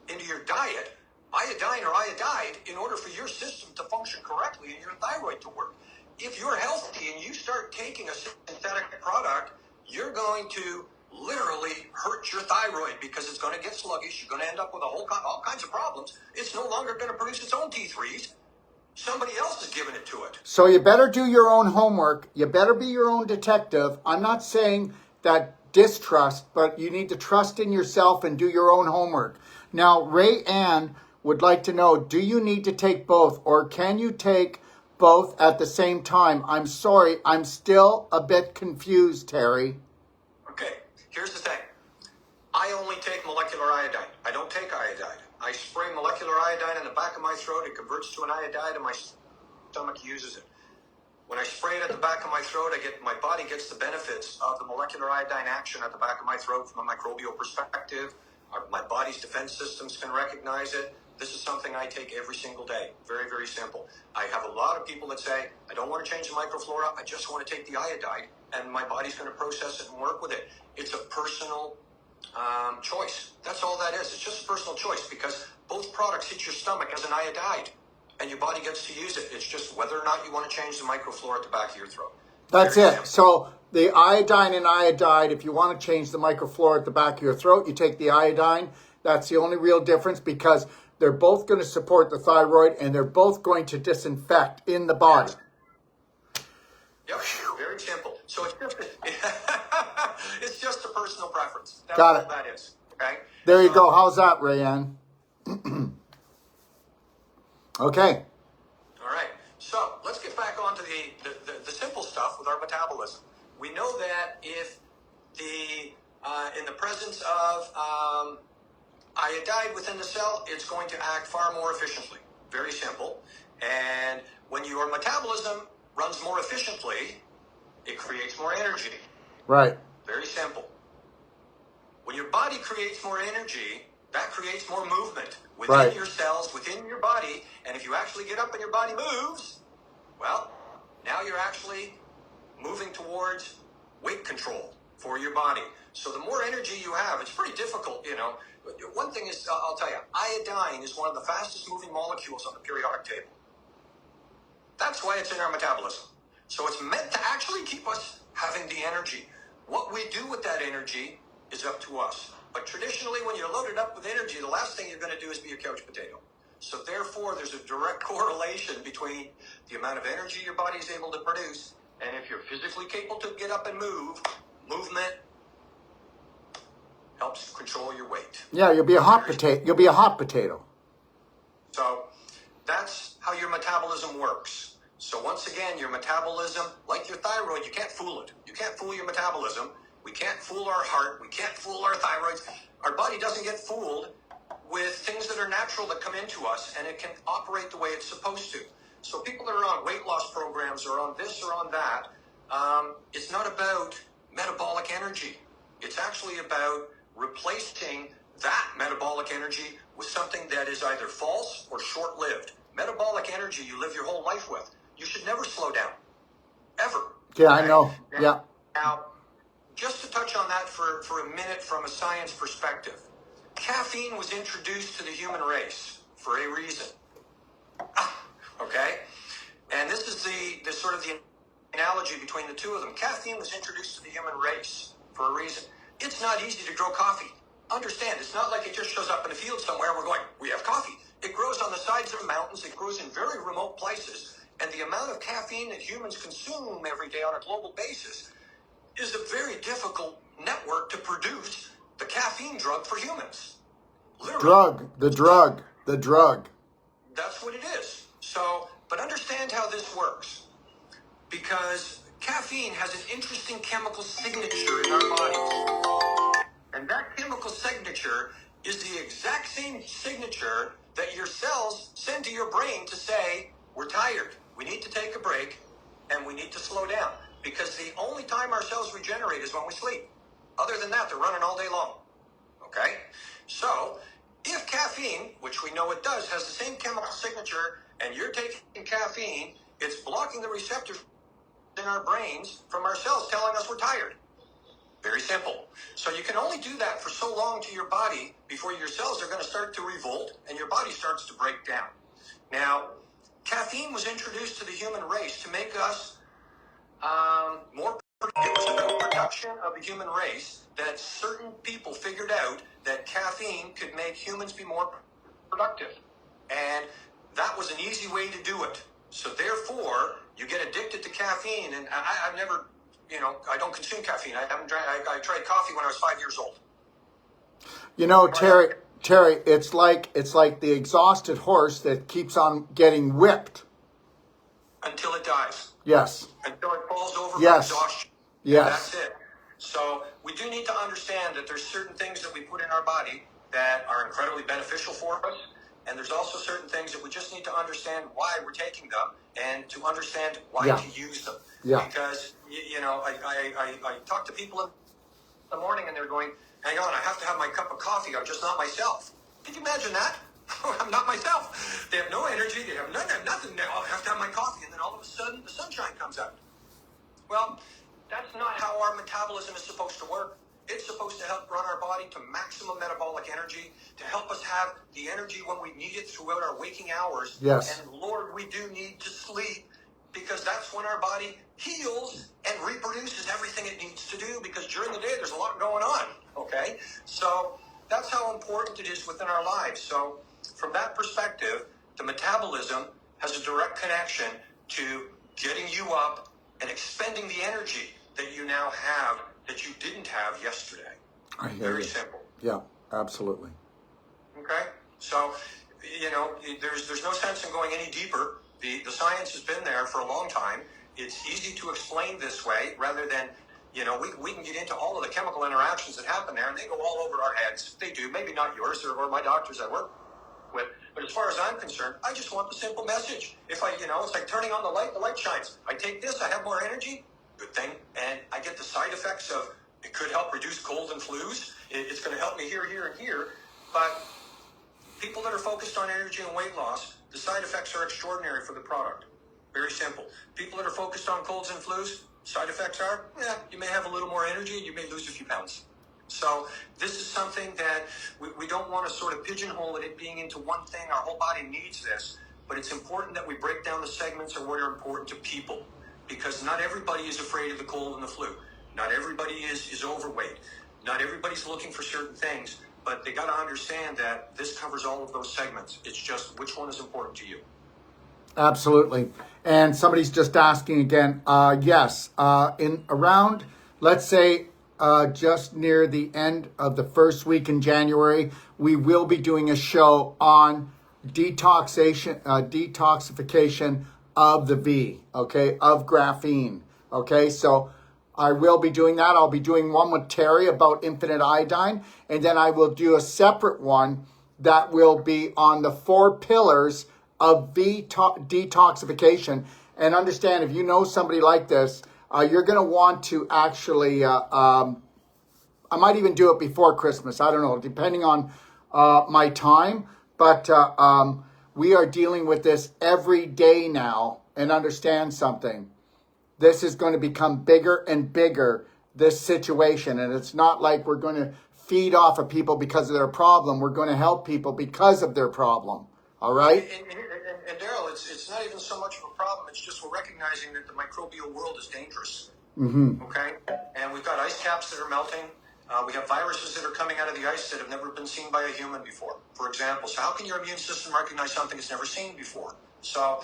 into your diet iodine or iodide in order for your system to function correctly and your thyroid to work. If you're healthy and you start taking a synthetic product, you're going to literally hurt your thyroid, because it's going to get sluggish. You're going to end up with all kinds of problems. It's no longer going to produce its own T3s. Somebody else is giving it to it. So you better do your own homework. You better be your own detective. I'm not saying that distrust, but you need to trust in yourself and do your own homework. Now, Ray Ann would like to know, do you need to take both, or can you take both at the same time? I'm sorry, I'm still a bit confused, Terry. Okay, here's the thing. I only take molecular iodine. I don't take iodide. I spray molecular iodine in the back of my throat. It converts to an iodide, and my stomach uses it. When I spray it at the back of my throat, my body gets the benefits of the molecular iodine action at the back of my throat from a microbial perspective. My body's defense systems can recognize it. This is something I take every single day. Very, very simple. I have a lot of people that say, I don't want to change the microflora. I just want to take the iodide, and my body's going to process it and work with it. It's a personal choice. That's all that is. It's just a personal choice because both products hit your stomach as an iodide and your body gets to use it. It's just whether or not you want to change the microflora at the back of your throat. That's it. So the iodine and iodide, if you want to change the microflora at the back of your throat, you take the iodine. That's the only real difference because they're both going to support the thyroid and they're both going to disinfect in the body. Yep, very simple. So it's just a personal preference. That's Got all it. that is. Okay. There you go. How's that, Rayanne? Okay. All right. So let's get back onto the simple stuff with our metabolism. We know that if in the presence of iodide within the cell, it's going to act far more efficiently. Very simple. And when your metabolism runs more efficiently, it creates more energy. Right. Very simple. When your body creates more energy, that creates more movement within your cells, within your body. And if you actually get up and your body moves, well, now you're actually moving towards weight control for your body. So the more energy you have, it's pretty difficult, you know. One thing is, I'll tell you, iodine is one of the fastest moving molecules on the periodic table. That's why it's in our metabolism. So it's meant to actually keep us having the energy. What we do with that energy is up to us. But traditionally, when you're loaded up with energy, the last thing you're going to do is be a couch potato. So therefore, there's a direct correlation between the amount of energy your body is able to produce, and if you're physically capable to get up and move, movement helps control your weight. Yeah, you'll be a hot potato. You'll be a hot potato. So that's how your metabolism works. So once again, your metabolism, like your thyroid, you can't fool it. You can't fool your metabolism. We can't fool our heart. We can't fool our thyroids. Our body doesn't get fooled with things that are natural that come into us, and it can operate the way it's supposed to. So people that are on weight loss programs or on this or on that, it's not about metabolic energy. It's actually about replacing that metabolic energy with something that is either false or short-lived. Metabolic energy you live your whole life with. You should never slow down. Ever. Yeah, I know. Yeah. Now, just to touch on that for a minute from a science perspective, caffeine was introduced to the human race for a reason. Okay? And this is the sort of the analogy between the two of them. Caffeine was introduced to the human race for a reason. It's not easy to grow coffee. Understand, it's not like it just shows up in a field somewhere and we're going, we have coffee. It grows on the sides of mountains. It grows in very remote places. And the amount of caffeine that humans consume every day on a global basis is a very difficult network to produce the caffeine drug for humans. Literally. The drug. That's what it is. So, but understand how this works. Because caffeine has an interesting chemical signature in our bodies. And that chemical signature is the exact same signature that your cells send to your brain to say, we're tired, we need to take a break, and we need to slow down. Because the only time our cells regenerate is when we sleep. Other than that, they're running all day long. Okay? So, if caffeine, which we know it does, has the same chemical signature, and you're taking caffeine, it's blocking the receptors in our brains from our cells telling us we're tired. Very simple. So you can only do that for so long to your body before your cells are going to start to revolt and your body starts to break down. Now, caffeine was introduced to the human race to make us more. It was about production of the human race that certain people figured out that caffeine could make humans be more productive. And that was an easy way to do it. So therefore, you get addicted to caffeine. And I've never, I don't consume caffeine. I tried coffee when I was 5 years old. You know, Terry, it's like the exhausted horse that keeps on getting whipped. until it dies. Yes. Until it falls over from Yes. exhaustion. Yes. That's it. So we do need to understand that there's certain things that we put in our body that are incredibly beneficial for us. And there's also certain things that we just need to understand why we're taking them and to understand why to use them. Yeah. Because, I talk to people in the morning and they're going, hang on, I have to have my cup of coffee. I'm just not myself. Can you imagine that? I'm not myself. They have no energy. They have nothing. I have to have my coffee. And then all of a sudden, the sunshine comes out. Well, that's not how our metabolism is supposed to work. It's supposed to help run our body to maximum metabolic energy, to help us have the energy when we need it throughout our waking hours. Yes. And Lord, we do need to sleep because that's when our body heals and reproduces everything it needs to do, because during the day there's a lot going on, okay? So that's how important it is within our lives. So from that perspective, the metabolism has a direct connection to getting you up and expending the energy that you now have that you didn't have yesterday. I hear Very you. simple. Yeah, absolutely. Okay? So, there's no sense in going any deeper. The science has been there for a long time. It's easy to explain this way rather than, we can get into all of the chemical interactions that happen there, and they go all over our heads. They do. Maybe not yours or my doctors I work with. But as far as I'm concerned, I just want the simple message. If it's like turning on the light shines. I take this, I have more energy, good thing. And I get the side effects of, it could help reduce colds and flus. It's going to help me here, and here. But people that are focused on energy and weight loss, the side effects are extraordinary for the product. Very simple. People that are focused on colds and flus, side effects are, you may have a little more energy and you may lose a few pounds. So this is something that we don't want to sort of pigeonhole it being into one thing. Our whole body needs this, but it's important that we break down the segments of what are important to people, because not everybody is afraid of the cold and the flu. Not everybody is overweight. Not everybody's looking for certain things, but they got to understand that this covers all of those segments. It's just which one is important to you. Absolutely. And somebody's just asking again, yes, in around, let's say, just near the end of the first week in January, we will be doing a show on detoxification of the V, okay, of graphene, okay? So I will be doing that. I'll be doing one with Terry about infinite iodine, and then I will do a separate one that will be on the 4 pillars of detoxification. And understand, if you know somebody like this, you're going to want to actually, I might even do it before Christmas. I don't know, depending on my time. But we are dealing with this every day now. And understand something. This is going to become bigger and bigger, this situation. And it's not like we're going to feed off of people because of their problem. We're going to help people because of their problem. All right? And Daryl, it's not even so much of a problem. It's just we're recognizing that the microbial world is dangerous. Mm-hmm. Okay? And we've got ice caps that are melting. We have viruses that are coming out of the ice that have never been seen by a human before, for example. So how can your immune system recognize something it's never seen before? So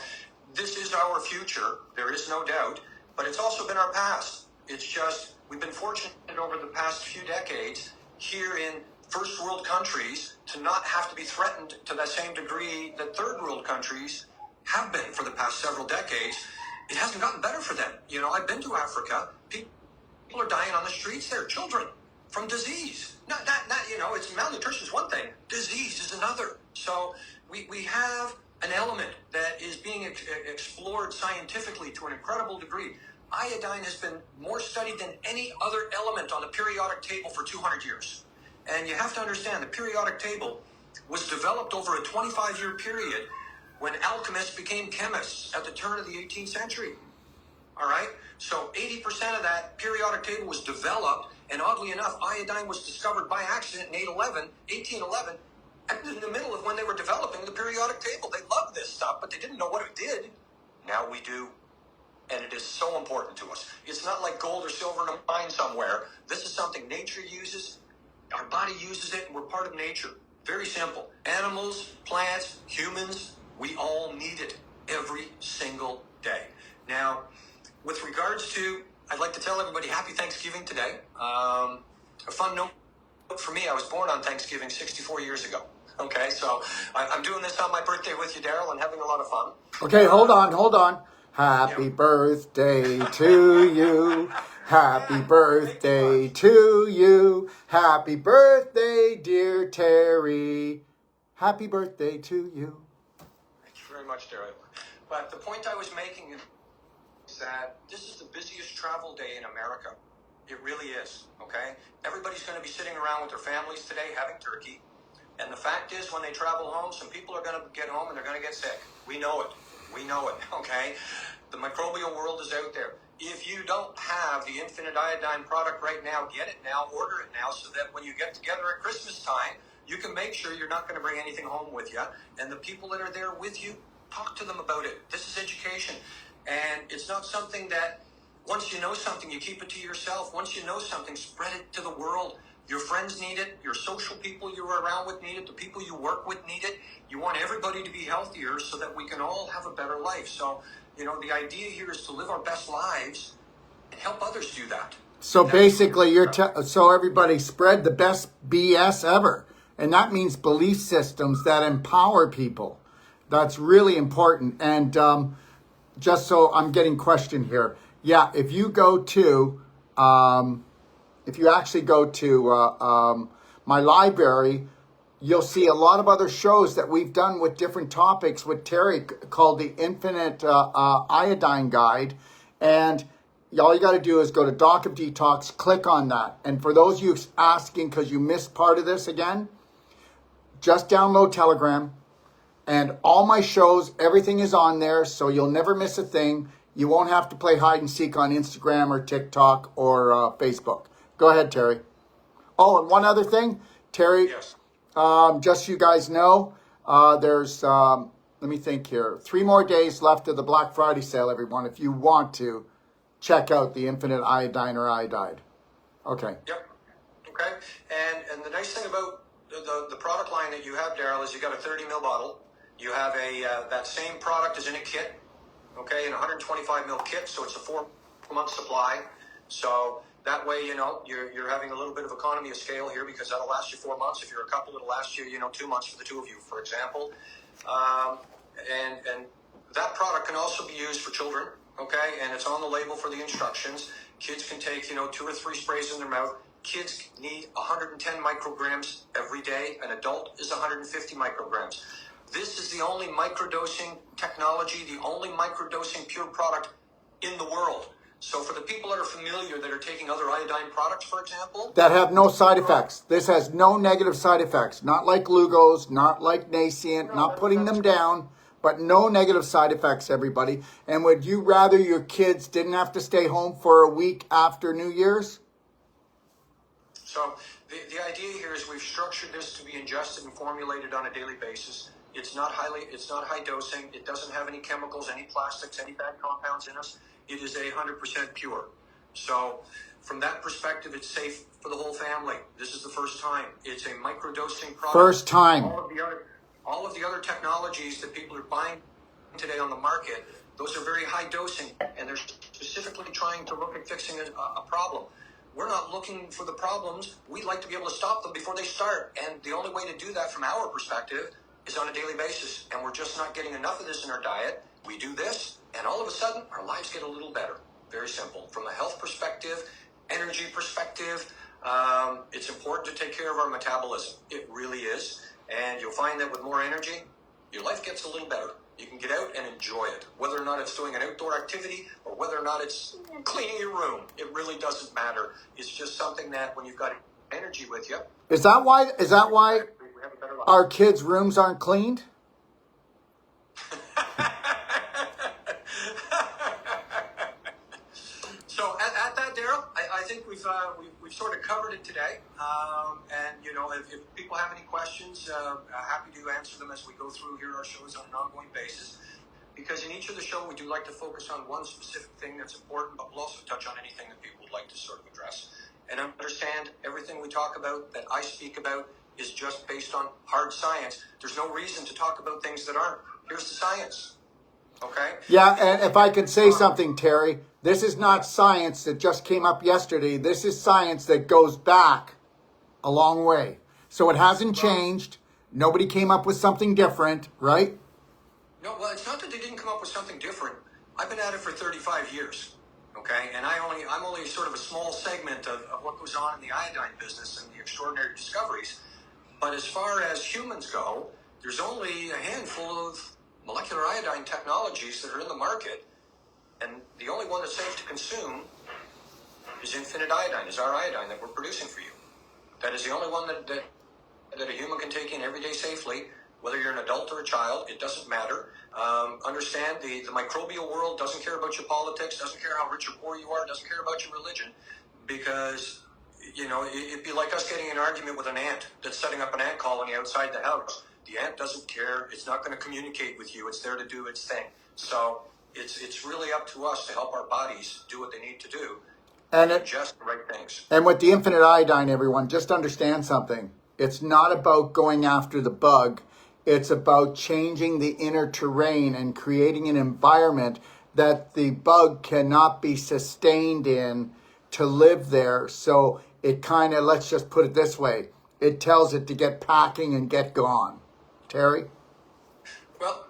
this is our future. There is no doubt. But it's also been our past. It's just we've been fortunate over the past few decades here in first world countries to not have to be threatened to that same degree that third world countries have been for the past several decades. It hasn't gotten better for them. I've been to Africa. People are dying on the streets there, children, from disease. Not it's malnutrition is one thing. Disease is another. So we have an element that is being explored scientifically to an incredible degree. Iodine has been more studied than any other element on the periodic table for 200 years. And you have to understand the periodic table was developed over a 25-year period when alchemists became chemists at the turn of the 18th century. All right? So 80% of that periodic table was developed, and oddly enough, iodine was discovered by accident in 1811, in the middle of when they were developing the periodic table. They loved this stuff, but they didn't know what it did. Now we do. And it is so important to us. It's not like gold or silver in a mine somewhere. This is something nature uses. Our body uses it, and we're part of nature. Very simple. Animals, plants, humans, we all need it every single day. Now, with regards to, I'd like to tell everybody Happy Thanksgiving today. A fun note for me, I was born on Thanksgiving 64 years ago. Okay, so I'm doing this on my birthday with you, Daryl, and having a lot of fun. Okay, hold on. Happy Yeah. birthday to you. Happy birthday to you. Happy birthday, dear Terry. Happy birthday to you. Thank you very much, Derek. But the point I was making is that this is the busiest travel day in America. It really is, okay? Everybody's going to be sitting around with their families today having turkey. And the fact is, when they travel home, some people are going to get home and they're going to get sick. We know it. We know it, okay? The microbial world is out there. If you don't have the infinite iodine product right now, get it now, order it now, so that when you get together at Christmas time, you can make sure you're not going to bring anything home with you. And the people that are there with you, talk to them about it. This is education. And it's not something that once you know something, you keep it to yourself. Once you know something, spread it to the world. Your friends need it. Your social people you're around with need it. The people you work with need it. You want everybody to be healthier so that we can all have a better life. So, the idea here is to live our best lives and help others do that. So basically, so everybody spread the best BS ever. And that means belief systems that empower people. That's really important. And just so I'm getting questioned here. Yeah, if you actually go to my library, you'll see a lot of other shows that we've done with different topics with Terry called the Infinite Iodine Guide. And all you got to do is go to Doc of Detox, click on that. And for those of you asking because you missed part of this again, just download Telegram. And all my shows, everything is on there, so you'll never miss a thing. You won't have to play hide and seek on Instagram or TikTok or Facebook. Go ahead, Terry. Oh, and one other thing, Terry. Yes. Just so you guys know, there's, let me think here, 3 more days left of the Black Friday sale, everyone, if you want to check out the Infinite Iodine or Iodide. Okay. Yep. Okay. And the nice thing about the product line that you have, Daryl, is you got a 30 ml bottle. You have that same product is in a kit, okay, in a 125 ml kit, so it's a 4-month supply. So that way, you're having a little bit of economy of scale here because that'll last you 4 months. If you're a couple, it'll last you, 2 months for the two of you, for example. And that product can also be used for children, okay, and it's on the label for the instructions. Kids can take, 2 or 3 sprays in their mouth. Kids need 110 micrograms every day. An adult is 150 micrograms. This is the only microdosing technology, the only microdosing pure product in the world. So for the people that are familiar that are taking other iodine products, for example, that have no side effects. This has no negative side effects. Not like Lugos, not like Nascent, not putting them down, but no negative side effects, everybody. And would you rather your kids didn't have to stay home for a week after New Year's? So the idea here is we've structured this to be ingested and formulated on a daily basis. It's not high dosing. It doesn't have any chemicals, any plastics, any bad compounds in us. It is 100% pure. So from that perspective, it's safe for the whole family. This is the first time. It's a microdosing product. First time. All of the other technologies that people are buying today on the market, those are very high dosing, and they're specifically trying to look at fixing a problem. We're not looking for the problems. We'd like to be able to stop them before they start. And the only way to do that from our perspective is on a daily basis. And we're just not getting enough of this in our diet. We do this, and all of a sudden, our lives get a little better. Very simple. From a health perspective, energy perspective, it's important to take care of our metabolism. It really is. And you'll find that with more energy, your life gets a little better. You can get out and enjoy it. Whether or not it's doing an outdoor activity or whether or not it's cleaning your room, it really doesn't matter. It's just something that when you've got energy with you. Is that why our kids' rooms aren't cleaned? So at that, Daryl, I think we've sort of covered it today. And if people have any questions, happy to answer them as we go through here our shows on an ongoing basis. Because in each of the show, we do like to focus on one specific thing that's important, but we'll also touch on anything that people would like to sort of address. And understand everything we talk about, that I speak about, is just based on hard science. There's no reason to talk about things that aren't. Here's the science. Okay? Yeah, and if I could say something, Terry, this is not science that just came up yesterday. This is science that goes back a long way. So it hasn't changed. Nobody came up with something different, right? No, well, it's not that they didn't come up with something different. I've been at it for 35 years, okay? And I'm only sort of a small segment of what goes on in the iodine business and the extraordinary discoveries. But as far as humans go, there's only a handful of molecular iodine technologies that are in the market. And the only one that's safe to consume is infinite iodine, is our iodine that we're producing for you. That is the only one that a human can take in every day safely, whether you're an adult or a child, it doesn't matter. Understand the microbial world doesn't care about your politics, doesn't care how rich or poor you are, doesn't care about your religion, because it'd be like us getting in an argument with an ant that's setting up an ant colony outside the house. The ant doesn't care. It's not going to communicate with you. It's there to do its thing. So it's really up to us to help our bodies do what they need to do and just the right things. And with the infinite iodine, everyone, just understand something. It's not about going after the bug. It's about changing the inner terrain and creating an environment that the bug cannot be sustained in to live there. So it kind of, let's just put it this way, it tells it to get packing and get gone. Terry? Well,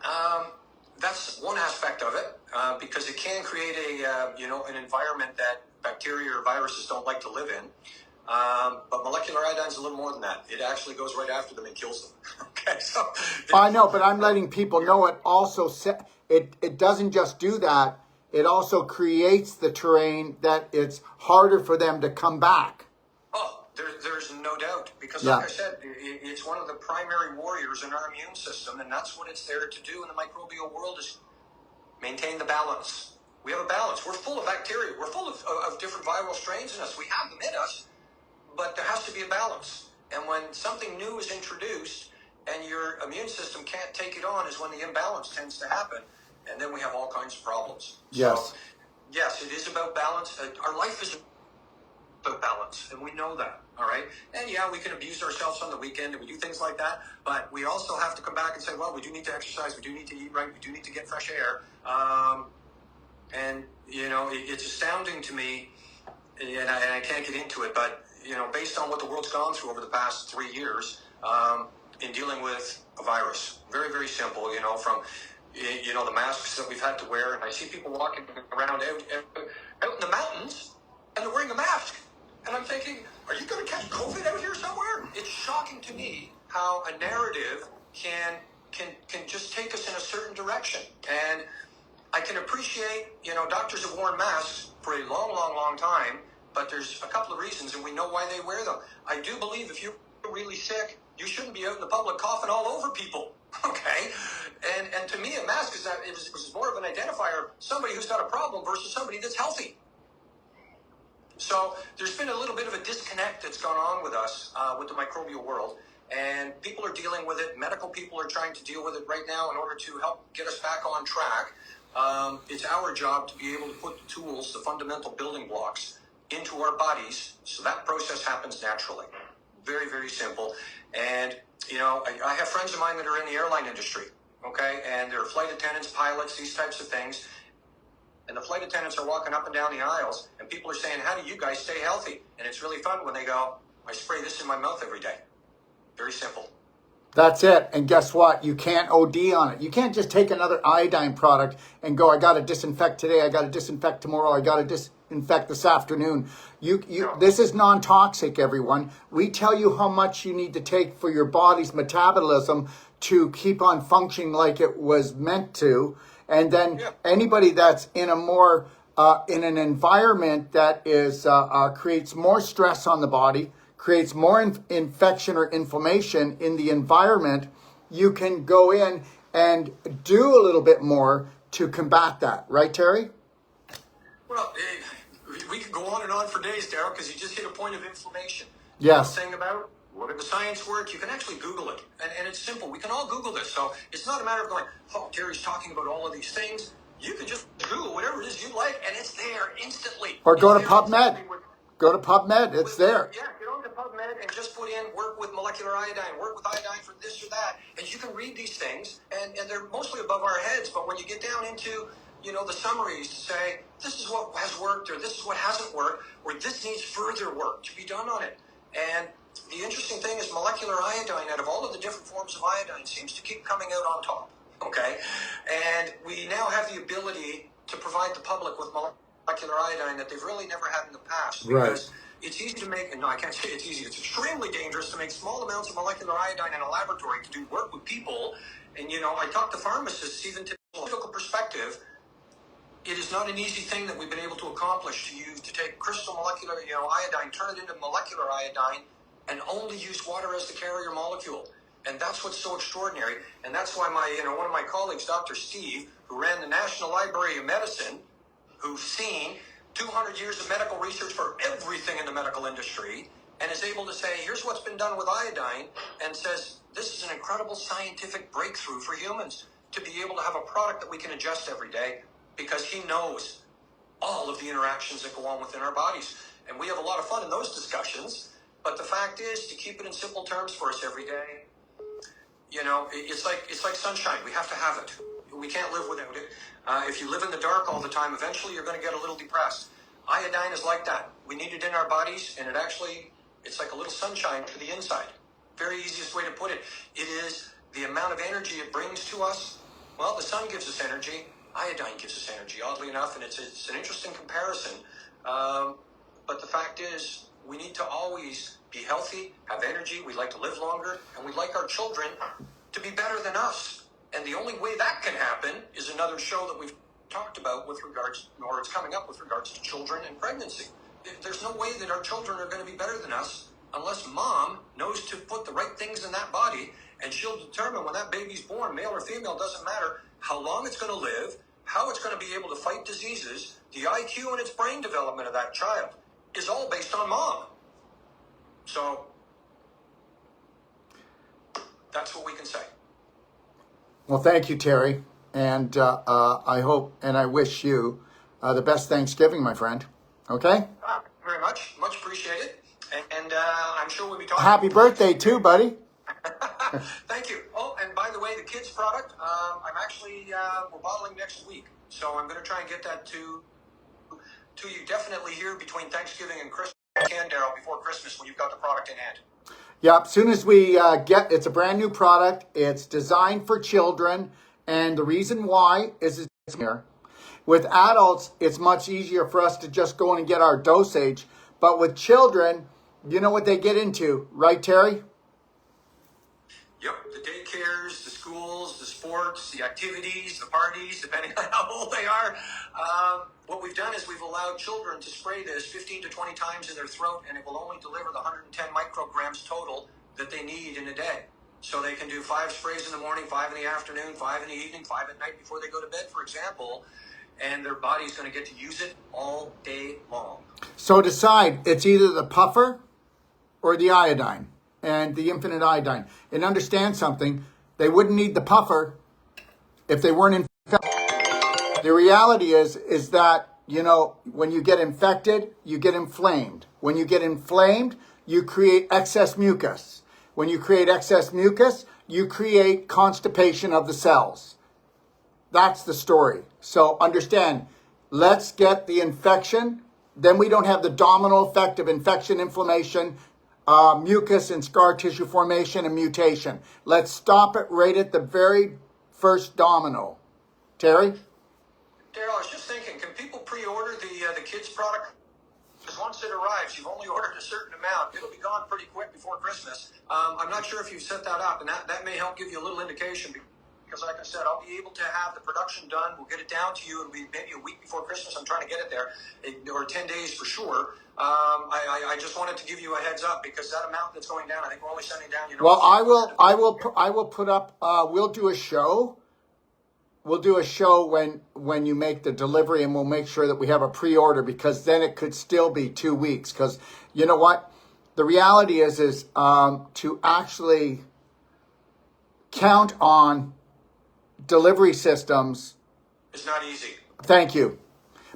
that's one aspect of it, because it can create an environment that bacteria or viruses don't like to live in. But molecular iodine is a little more than that. It actually goes right after them and kills them. Okay, so I know, but I'm letting people know it also it doesn't just do that. It also creates the terrain that it's harder for them to come back. Oh, there's no doubt, because like I said, it's one of the primary warriors in our immune system, and that's what it's there to do in the microbial world, is maintain the balance. We have a balance. We're full of bacteria. We're full of different viral strains in us. We have them in us, but there has to be a balance. And when something new is introduced and your immune system can't take it on is when the imbalance tends to happen, and then we have all kinds of problems. Yes. So, yes, it is about balance. Our life is about balance, and we know that, all right? And yeah, we can abuse ourselves on the weekend, and we do things like that, but we also have to come back and say, well, we do need to exercise, we do need to eat right, we do need to get fresh air. And, it's astounding to me, and I can't get into it, but, based on what the world's gone through over the past 3 years, in dealing with a virus. Very, very simple, from, the masks that we've had to wear. And I see people walking around out in the mountains, and they're wearing a mask. And I'm thinking, are you going to catch COVID out here somewhere? It's shocking to me how a narrative can just take us in a certain direction. And I can appreciate, doctors have worn masks for a long, long, long time, but there's a couple of reasons, and we know why they wear them. I do believe if you're really sick, you shouldn't be out in the public coughing all over people, okay? And to me, a mask is more of an identifier of somebody who's got a problem versus somebody that's healthy. So there's been a little bit of a disconnect that's gone on with us, with the microbial world, and people are dealing with it. Medical people are trying to deal with it right now in order to help get us back on track. It's our job to be able to put the tools, the fundamental building blocks, into our bodies so that process happens naturally. Very, very simple. And, I have friends of mine that are in the airline industry, okay? And they're flight attendants, pilots, these types of things. And the flight attendants are walking up and down the aisles, and people are saying, how do you guys stay healthy? And it's really fun when they go, I spray this in my mouth every day. Very simple. That's it. And guess what? You can't OD on it. You can't just take another iodine product and go, I got to disinfect today, I got to disinfect tomorrow, I got to disinfect this afternoon. No. This is non-toxic, everyone. We tell you how much you need to take for your body's metabolism to keep on functioning like it was meant to. And then anybody that's in a more, in an environment that is creates more stress on the body, creates more infection or inflammation in the environment, you can go in and do a little bit more to combat that. Right, Terry? Well, we could go on and on for days, Daryl, because you just hit a point of inflammation. Yes. Saying about what did the science work? You can actually Google it. And it's simple. We can all Google this. So it's not a matter of going, oh, Terry's talking about all of these things. You can just Google whatever it is you like, and it's there instantly. Or go to PubMed. Go to PubMed. It's there. Yeah, get on to PubMed and just put in work with molecular iodine, work with iodine for this or that. And you can read these things, and they're mostly above our heads. But when you get down into, the summaries to say, this is what has worked, or this is what hasn't worked, or this needs further work to be done on it. And the interesting thing is molecular iodine, out of all of the different forms of iodine, seems to keep coming out on top, okay? And we now have the ability to provide the public with molecular iodine that they've really never had in the past. Right. Because it's easy to make, and no, I can't say it's easy, it's extremely dangerous to make small amounts of molecular iodine in a laboratory to do work with people. And, I talk to pharmacists, even to a medical perspective, it is not an easy thing that we've been able to accomplish to take crystal molecular, iodine, turn it into molecular iodine, and only use water as the carrier molecule. And that's what's so extraordinary. And that's why one of my colleagues, Dr. Steve, who ran the National Library of Medicine, who's seen 200 years of medical research for everything in the medical industry, and is able to say, here's what's been done with iodine, and says, this is an incredible scientific breakthrough for humans to be able to have a product that we can adjust every day, because he knows all of the interactions that go on within our bodies. And we have a lot of fun in those discussions, but the fact is, to keep it in simple terms for us every day, it's like sunshine. We have to have it. We can't live without it. If you live in the dark all the time, eventually you're going to get a little depressed. Iodine is like that. We need it in our bodies, and it's like a little sunshine for the inside. Very easiest way to put it. It is the amount of energy it brings to us. Well, the sun gives us energy. Iodine gives us energy, oddly enough, and it's an interesting comparison. But the fact is, we need to always be healthy, have energy, we'd like to live longer, and we'd like our children to be better than us. And the only way that can happen is another show that we've talked about with regards, or it's coming up with regards to children and pregnancy. There's no way that our children are going to be better than us unless mom knows to put the right things in that body, and she'll determine when that baby's born, male or female, doesn't matter, how long it's going to live, how it's going to be able to fight diseases. The IQ and its brain development of that child is all based on mom. So that's what we can say. Well, thank you, Terry. And I hope and I wish you the best Thanksgiving, my friend. Okay? Very much. Much appreciated. And I'm sure we'll be talking. Happy birthday, too, buddy. Thank you. Oh, and by the way, the kids' product, I'm actually, we're bottling next week. So I'm going to try and get that to you definitely here between Thanksgiving and Christmas. Daryl, before Christmas when you've got the product in hand. Yeah, as soon as we it's a brand new product. It's designed for children. And the reason why is it's here. With adults, it's much easier for us to just go in and get our dosage. But with children, you know what they get into, right, Terry? Yep, the daycares, the schools, the sports, the activities, the parties, depending on how old they are. What we've done is we've allowed children to spray this 15 to 20 times in their throat, and it will only deliver the 110 micrograms total that they need in a day. So they can do 5 sprays in the morning, 5 in the afternoon, 5 in the evening, 5 at night before they go to bed, for example, and their body's going to get to use it all day long. So decide, it's either the puffer or the iodine. And the infinite iodine. And understand something, they wouldn't need the puffer if they weren't infected. The reality is that, when you get infected, you get inflamed. When you get inflamed, you create excess mucus. When you create excess mucus, you create constipation of the cells. That's the story. So understand, let's get the infection, then we don't have the domino effect of infection, inflammation, mucus and scar tissue formation and mutation. Let's stop it right at the very first domino. Terry? Daryl, I was just thinking, can people pre-order the kids' product? Because once it arrives, you've only ordered a certain amount. It'll be gone pretty quick before Christmas. I'm not sure if you've set that up, and that may help give you a little indication. Because like I said, I'll be able to have the production done. We'll get it down to you. It'll be maybe a week before Christmas. I'm trying to get it there, or 10 days for sure. I just wanted to give you a heads up because that amount that's going down, I think we're only sending down. Well, I will put up. We'll do a show. We'll do a show when you make the delivery, and we'll make sure that we have a pre-order, because then it could still be 2 weeks. Because you know what, the reality is to actually count on delivery systems. It's not easy. Thank you,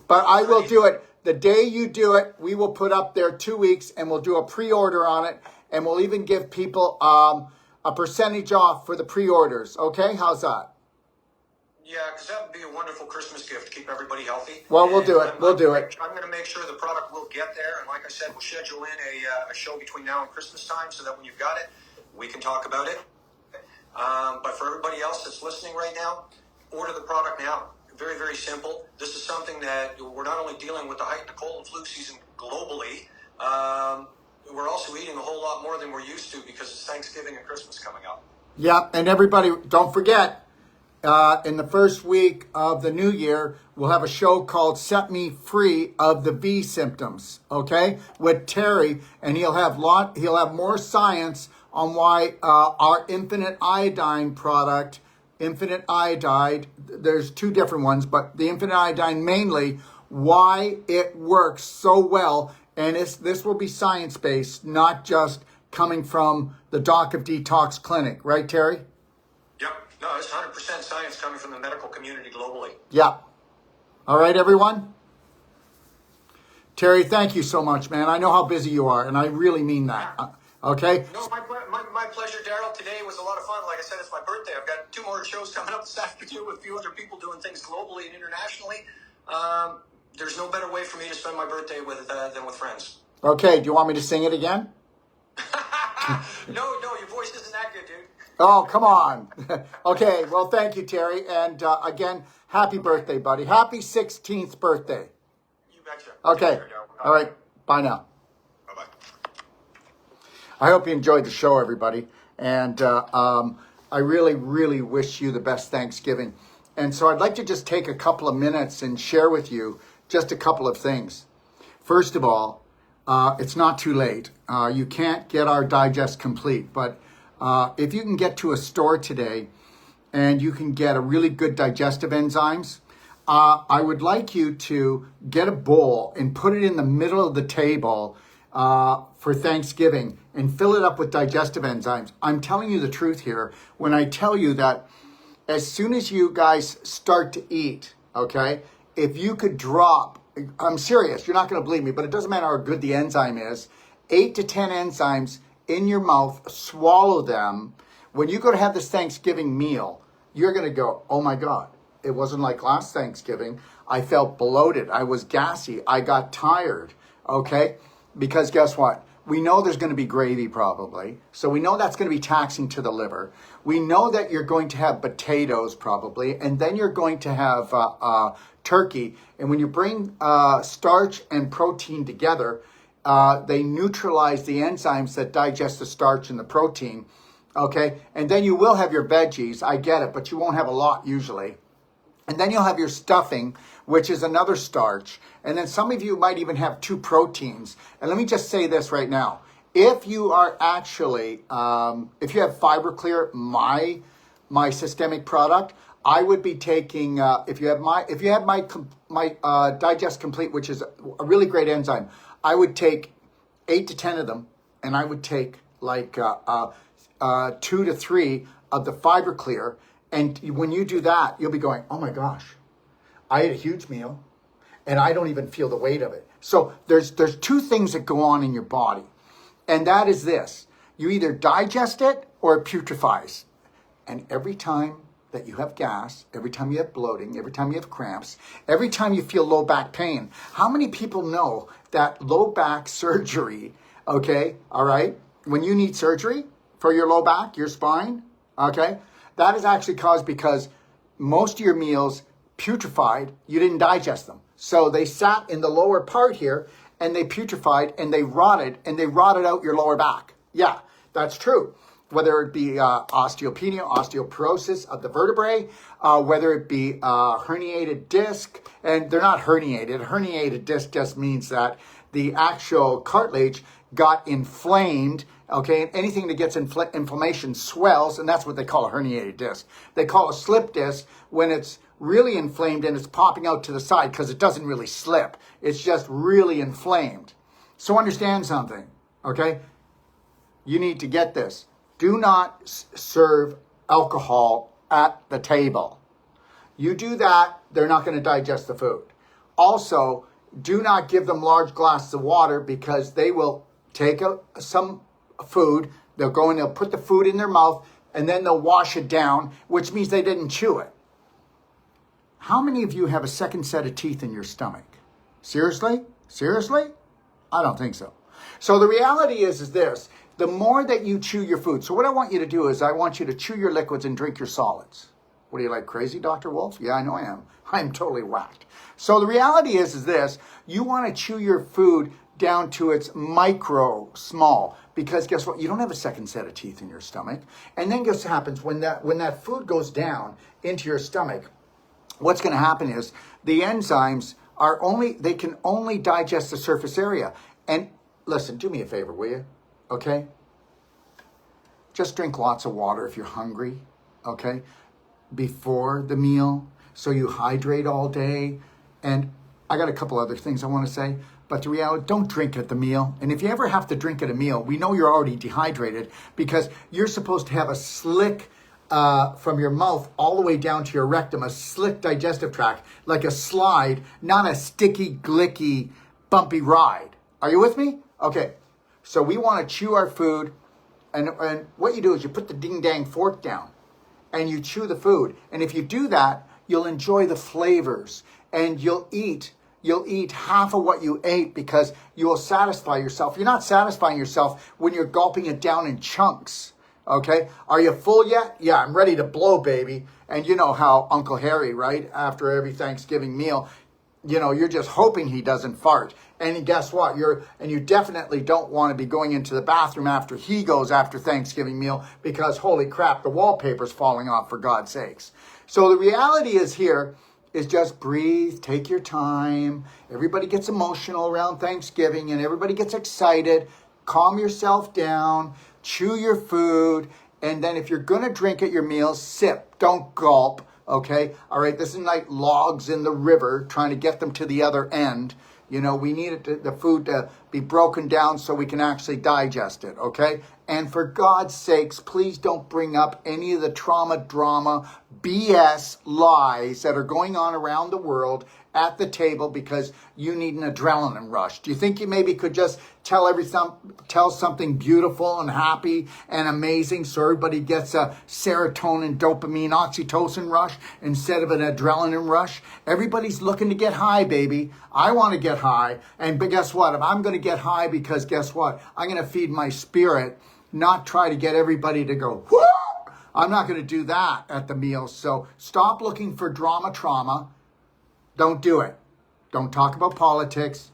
but I will do it. The day you do it, we will put up there 2 weeks, and we'll do a pre-order on it, and we'll even give people a percentage off for the pre-orders. Okay, how's that? Yeah, because that would be a wonderful Christmas gift to keep everybody healthy. Well, we'll do it. We'll do it. I'm going to make sure the product will get there. And like I said, we'll schedule in a show between now and Christmas time so that when you've got it, we can talk about it. But for everybody else that's listening right now, order the product now. very, very simple. This is something that we're not only dealing with the height of the cold and flu season globally, we're also eating a whole lot more than we're used to because it's Thanksgiving and Christmas coming up. Yeah, and everybody, don't forget, in the first week of the new year, we'll have a show called Set Me Free of the V Symptoms, okay, with Terry, and he'll have more science on why our Infinite Iodine product, Infinite Iodide, there's two different ones, but the Infinite Iodine mainly, why it works so well, and this will be science-based, not just coming from the Doc of Detox Clinic, right, Terry? Yep. No, it's 100% science coming from the medical community globally. Yeah. All right, everyone? Terry, thank you so much, man. I know how busy you are, and I really mean that. Okay? No, my pleasure, Daryl. Today was a lot of fun. Like I said, it's my birthday. I've got 2 more shows coming up this afternoon with a few other people doing things globally and internationally. There's no better way for me to spend my birthday than with friends. Okay, do you want me to sing it again? No, your voice isn't that good, dude. Oh, come on. Okay, well, thank you, Terry. And again, happy birthday, buddy. Happy 16th birthday. You betcha. Okay. All right. Bye now. Bye-bye. I hope you enjoyed the show, everybody. And I really, really wish you the best Thanksgiving. And so I'd like to just take a couple of minutes and share with you just a couple of things. First of all, it's not too late. You can't get our digest complete, but if you can get to a store today and you can get a really good digestive enzymes, I would like you to get a bowl and put it in the middle of the table for Thanksgiving and fill it up with digestive enzymes. I'm telling you the truth here when I tell you that as soon as you guys start to eat, okay, if you could drop, I'm serious, you're not going to believe me, but it doesn't matter how good the enzyme is, 8 to 10 enzymes in your mouth, swallow them. When you go to have this Thanksgiving meal, you're going to go, oh my God, it wasn't like last Thanksgiving. I felt bloated. I was gassy. I got tired, okay? Because guess what? We know there's going to be gravy probably. So we know that's going to be taxing to the liver. We know that you're going to have potatoes probably. And then you're going to have turkey. And when you bring starch and protein together, they neutralize the enzymes that digest the starch and the protein. Okay. And then you will have your veggies. I get it, but you won't have a lot usually. And then you'll have your stuffing, which is another starch. And then some of you might even have 2 proteins. And let me just say this right now. If you are actually, if you have FiberClear, my systemic product, I would be taking, if you have my Digest Complete, which is a really great enzyme, I would take 8 to 10 of them. And I would take like 2 to 3 of the FiberClear. And when you do that, you'll be going, oh my gosh, I ate a huge meal and I don't even feel the weight of it. So there's 2 things that go on in your body. And that is this. You either digest it or it putrefies. And every time that you have gas, every time you have bloating, every time you have cramps, every time you feel low back pain, how many people know that low back surgery, okay, all right, when you need surgery for your low back, your spine, okay, that is actually caused because most of your meals putrefied, you didn't digest them. So they sat in the lower part here and they putrefied and they rotted out your lower back. Yeah, that's true. Whether it be osteopenia, osteoporosis of the vertebrae, whether it be herniated disc, and they're not herniated. Herniated disc just means that the actual cartilage got inflamed. Okay, anything that gets inflammation swells, and that's what they call a herniated disc. They call a slip disc when it's really inflamed and it's popping out to the side because it doesn't really slip. It's just really inflamed. So understand something, okay? You need to get this. Do not serve alcohol at the table. You do that, they're not going to digest the food. Also, do not give them large glasses of water because they will take some food, they'll go and they'll put the food in their mouth and then they'll wash it down, which means they didn't chew it. How many of you have a second set of teeth in your stomach? Seriously? Seriously? I don't think so. So the reality is this, the more that you chew your food, so what I want you to do is I want you to chew your liquids and drink your solids. What are you, like crazy, Dr. Wolf? Yeah, I know I am. I'm totally whacked. So the reality is this. You want to chew your food down to its micro small, because guess what? You don't have a second set of teeth in your stomach. And then guess what happens when that food goes down into your stomach? What's going to happen is the enzymes they can only digest the surface area. And listen, do me a favor, will you? Okay? Just drink lots of water if you're hungry, okay? Before the meal, so you hydrate all day. And I got a couple other things I want to say, but the reality, don't drink at the meal. And if you ever have to drink at a meal, we know you're already dehydrated because you're supposed to have a slick from your mouth all the way down to your rectum, a slick digestive tract, like a slide, not a sticky, glicky, bumpy ride. Are you with me? Okay. So we want to chew our food, and what you do is you put the ding-dang fork down, and you chew the food. And if you do that, you'll enjoy the flavors, and you'll eat half of what you ate because you will satisfy yourself. You're not satisfying yourself when you're gulping it down in chunks. Okay, are you full yet? Yeah, I'm ready to blow, baby. And you know how Uncle Harry, right? After every Thanksgiving meal, you're just hoping he doesn't fart. And guess what? You definitely don't want to be going into the bathroom after he goes after Thanksgiving meal because holy crap, the wallpaper's falling off, for God's sakes. So the reality is just breathe, take your time. Everybody gets emotional around Thanksgiving and everybody gets excited. Calm yourself down. Chew your food, and then if you're going to drink at your meals, sip, don't gulp, okay? All right, this is like logs in the river trying to get them to the other end. We need the food to be broken down so we can actually digest it, okay? And for God's sakes, please don't bring up any of the trauma, drama, BS lies that are going on around the world at the table because you need an adrenaline rush. Do you think you maybe could just tell something beautiful and happy and amazing so everybody gets a serotonin, dopamine, oxytocin rush instead of an adrenaline rush? Everybody's looking to get high, baby. I want to get high. But guess what? If I'm going to get high, because guess what? I'm going to feed my spirit, not try to get everybody to go, whoo! I'm not going to do that at the meal. So stop looking for trauma. Don't do it. Don't talk about politics.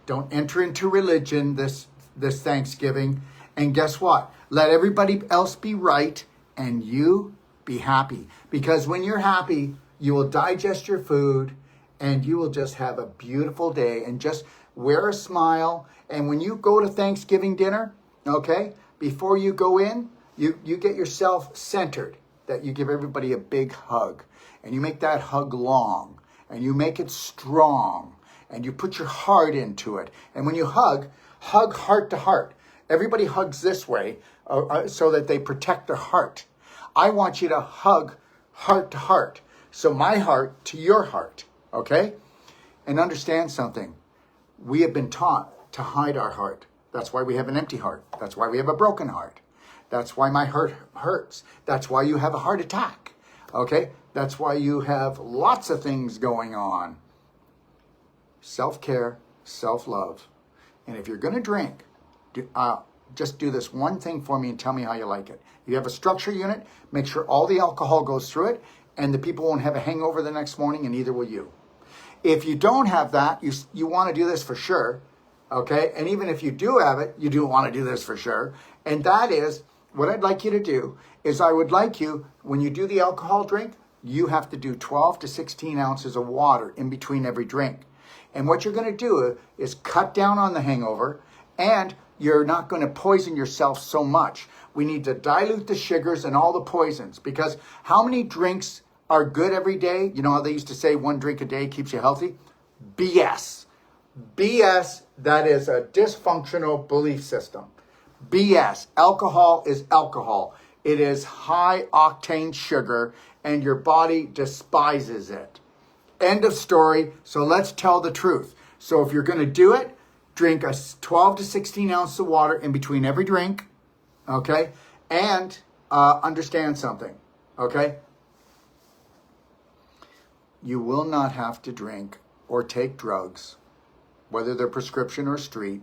Don't enter into religion this Thanksgiving. And guess what? Let everybody else be right and you be happy. Because when you're happy, you will digest your food and you will just have a beautiful day and just wear a smile. And when you go to Thanksgiving dinner, okay, before you go in, you get yourself centered, that you give everybody a big hug. And you make that hug long. And you make it strong, and you put your heart into it. And when you hug heart to heart. Everybody hugs this way so that they protect their heart. I want you to hug heart to heart. So my heart to your heart, okay? And understand something. We have been taught to hide our heart. That's why we have an empty heart. That's why we have a broken heart. That's why my heart hurts. That's why you have a heart attack, okay? That's why you have lots of things going on. Self-care, self-love. And if you're going to drink, just do this one thing for me and tell me how you like it. You have a structure unit, make sure all the alcohol goes through it, and the people won't have a hangover the next morning, and neither will you. If you don't have that, you want to do this for sure, okay? And even if you do have it, you do want to do this for sure. And that is, what I'd like you to do is I would like you, when you do the alcohol drink, you have to do 12 to 16 ounces of water in between every drink. And what you're going to do is cut down on the hangover, and you're not going to poison yourself so much. We need to dilute the sugars and all the poisons, because how many drinks are good every day? You know how they used to say 1 drink a day keeps you healthy? BS. BS, that is a dysfunctional belief system. BS. Alcohol is alcohol. It is high octane sugar, and your body despises it. End of story. So let's tell the truth. So if you're going to do it, drink a 12 to 16 ounces of water in between every drink, okay? And understand something, okay? You will not have to drink or take drugs, whether they're prescription or street,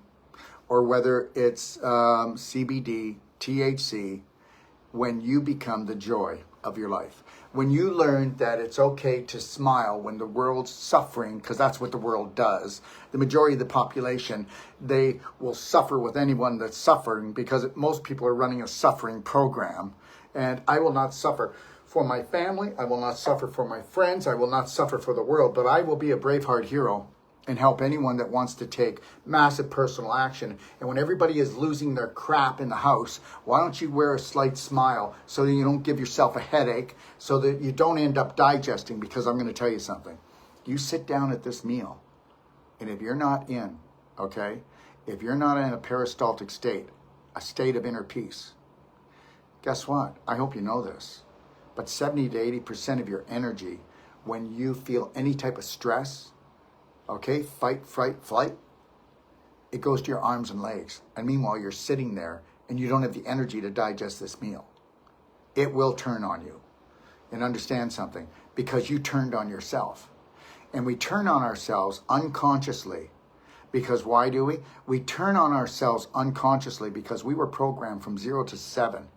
or whether it's CBD, THC, when you become the joy of your life. When you learn that it's okay to smile when the world's suffering, because that's what the world does. The majority of the population, they will suffer with anyone that's suffering because most people are running a suffering program. And I will not suffer for my family. I will not suffer for my friends. I will not suffer for the world, but I will be a Braveheart hero and help anyone that wants to take massive personal action. And when everybody is losing their crap in the house, why don't you wear a slight smile so that you don't give yourself a headache, so that you don't end up digesting? Because I'm going to tell you something. You sit down at this meal, and if you're not in, if you're not in a peristaltic state, a state of inner peace, guess what? I hope you know this, but 70 to 80% of your energy, when you feel any type of stress, fight, fright, flight, it goes to your arms and legs. And meanwhile, you're sitting there and you don't have the energy to digest this meal. It will turn on you. And understand something, because you turned on yourself. And we turn on ourselves unconsciously. Because why do we? We turn on ourselves unconsciously because we were programmed from 0 to 7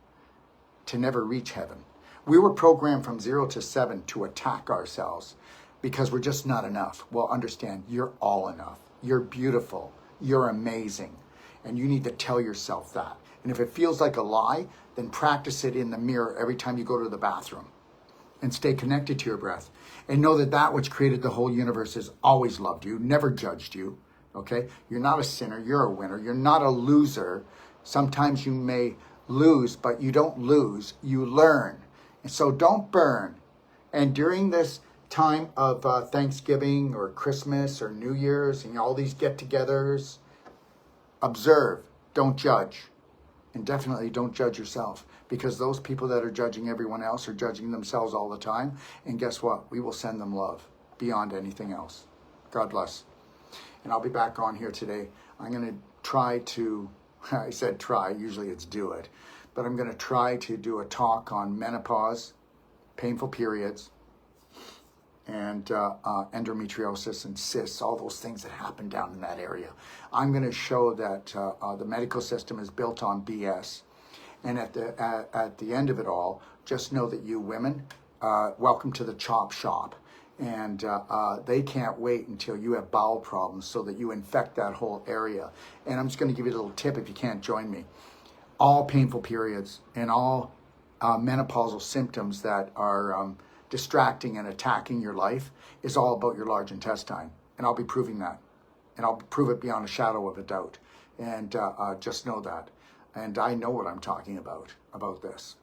to never reach heaven. We were programmed from 0 to 7 to attack ourselves, because we're just not enough. Well, understand, you're all enough. You're beautiful. You're amazing. And you need to tell yourself that. And if it feels like a lie, then practice it in the mirror every time you go to the bathroom. And stay connected to your breath. And know that that which created the whole universe has always loved you, never judged you. You're not a sinner. You're a winner. You're not a loser. Sometimes you may lose, but you don't lose. You learn. And so don't burn. And during this time of Thanksgiving or Christmas or New Year's and all these get-togethers, observe, don't judge, and definitely don't judge yourself, because those people that are judging everyone else are judging themselves all the time. And guess what? We will send them love beyond anything else. God bless. And I'll be back on here today. I'm going to try to, I said try, usually it's do it, but I'm going to try to do a talk on menopause, painful periods, and endometriosis and cysts, all those things that happen down in that area. I'm going to show that the medical system is built on BS. And at the end of it all, just know that you women, welcome to the chop shop. And they can't wait until you have bowel problems so that you infect that whole area. And I'm just going to give you a little tip if you can't join me. All painful periods and all menopausal symptoms that are distracting and attacking your life is all about your large intestine. And I'll be proving that. And I'll prove it beyond a shadow of a doubt. And just know that. And I know what I'm talking about this.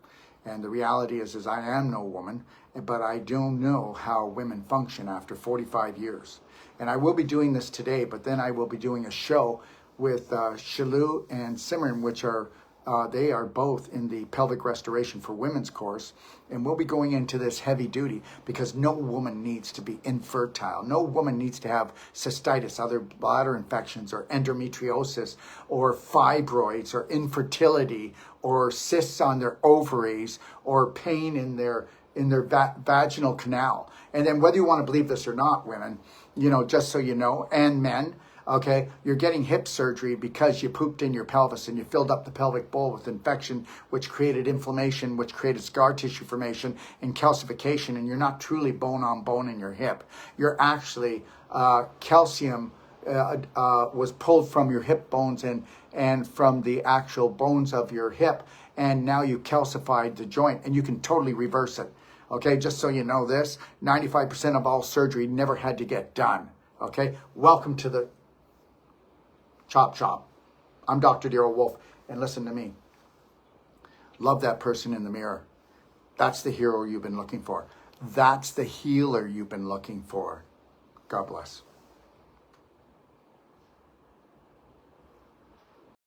And the reality is I am no woman, but I don't know how women function after 45 years. And I will be doing this today, but then I will be doing a show with Shalou and Simran, which are they are both in the pelvic restoration for women's course, and we'll be going into this heavy duty because no woman needs to be infertile. No woman needs to have cystitis, other bladder infections, or endometriosis, or fibroids, or infertility, or cysts on their ovaries, or pain in their vaginal canal. And then whether you want to believe this or not, women, just so you know, and men, you're getting hip surgery because you pooped in your pelvis and you filled up the pelvic bowl with infection, which created inflammation, which created scar tissue formation and calcification, and you're not truly bone on bone in your hip. You're actually calcium was pulled from your hip bones and from the actual bones of your hip, and now you calcified the joint, and you can totally reverse it. Just so you know this, 95% of all surgery never had to get done. Welcome to the Chop Chop. I'm Dr. Daryl Wolf, and listen to me. Love that person in the mirror. That's the hero you've been looking for. That's the healer you've been looking for. God bless.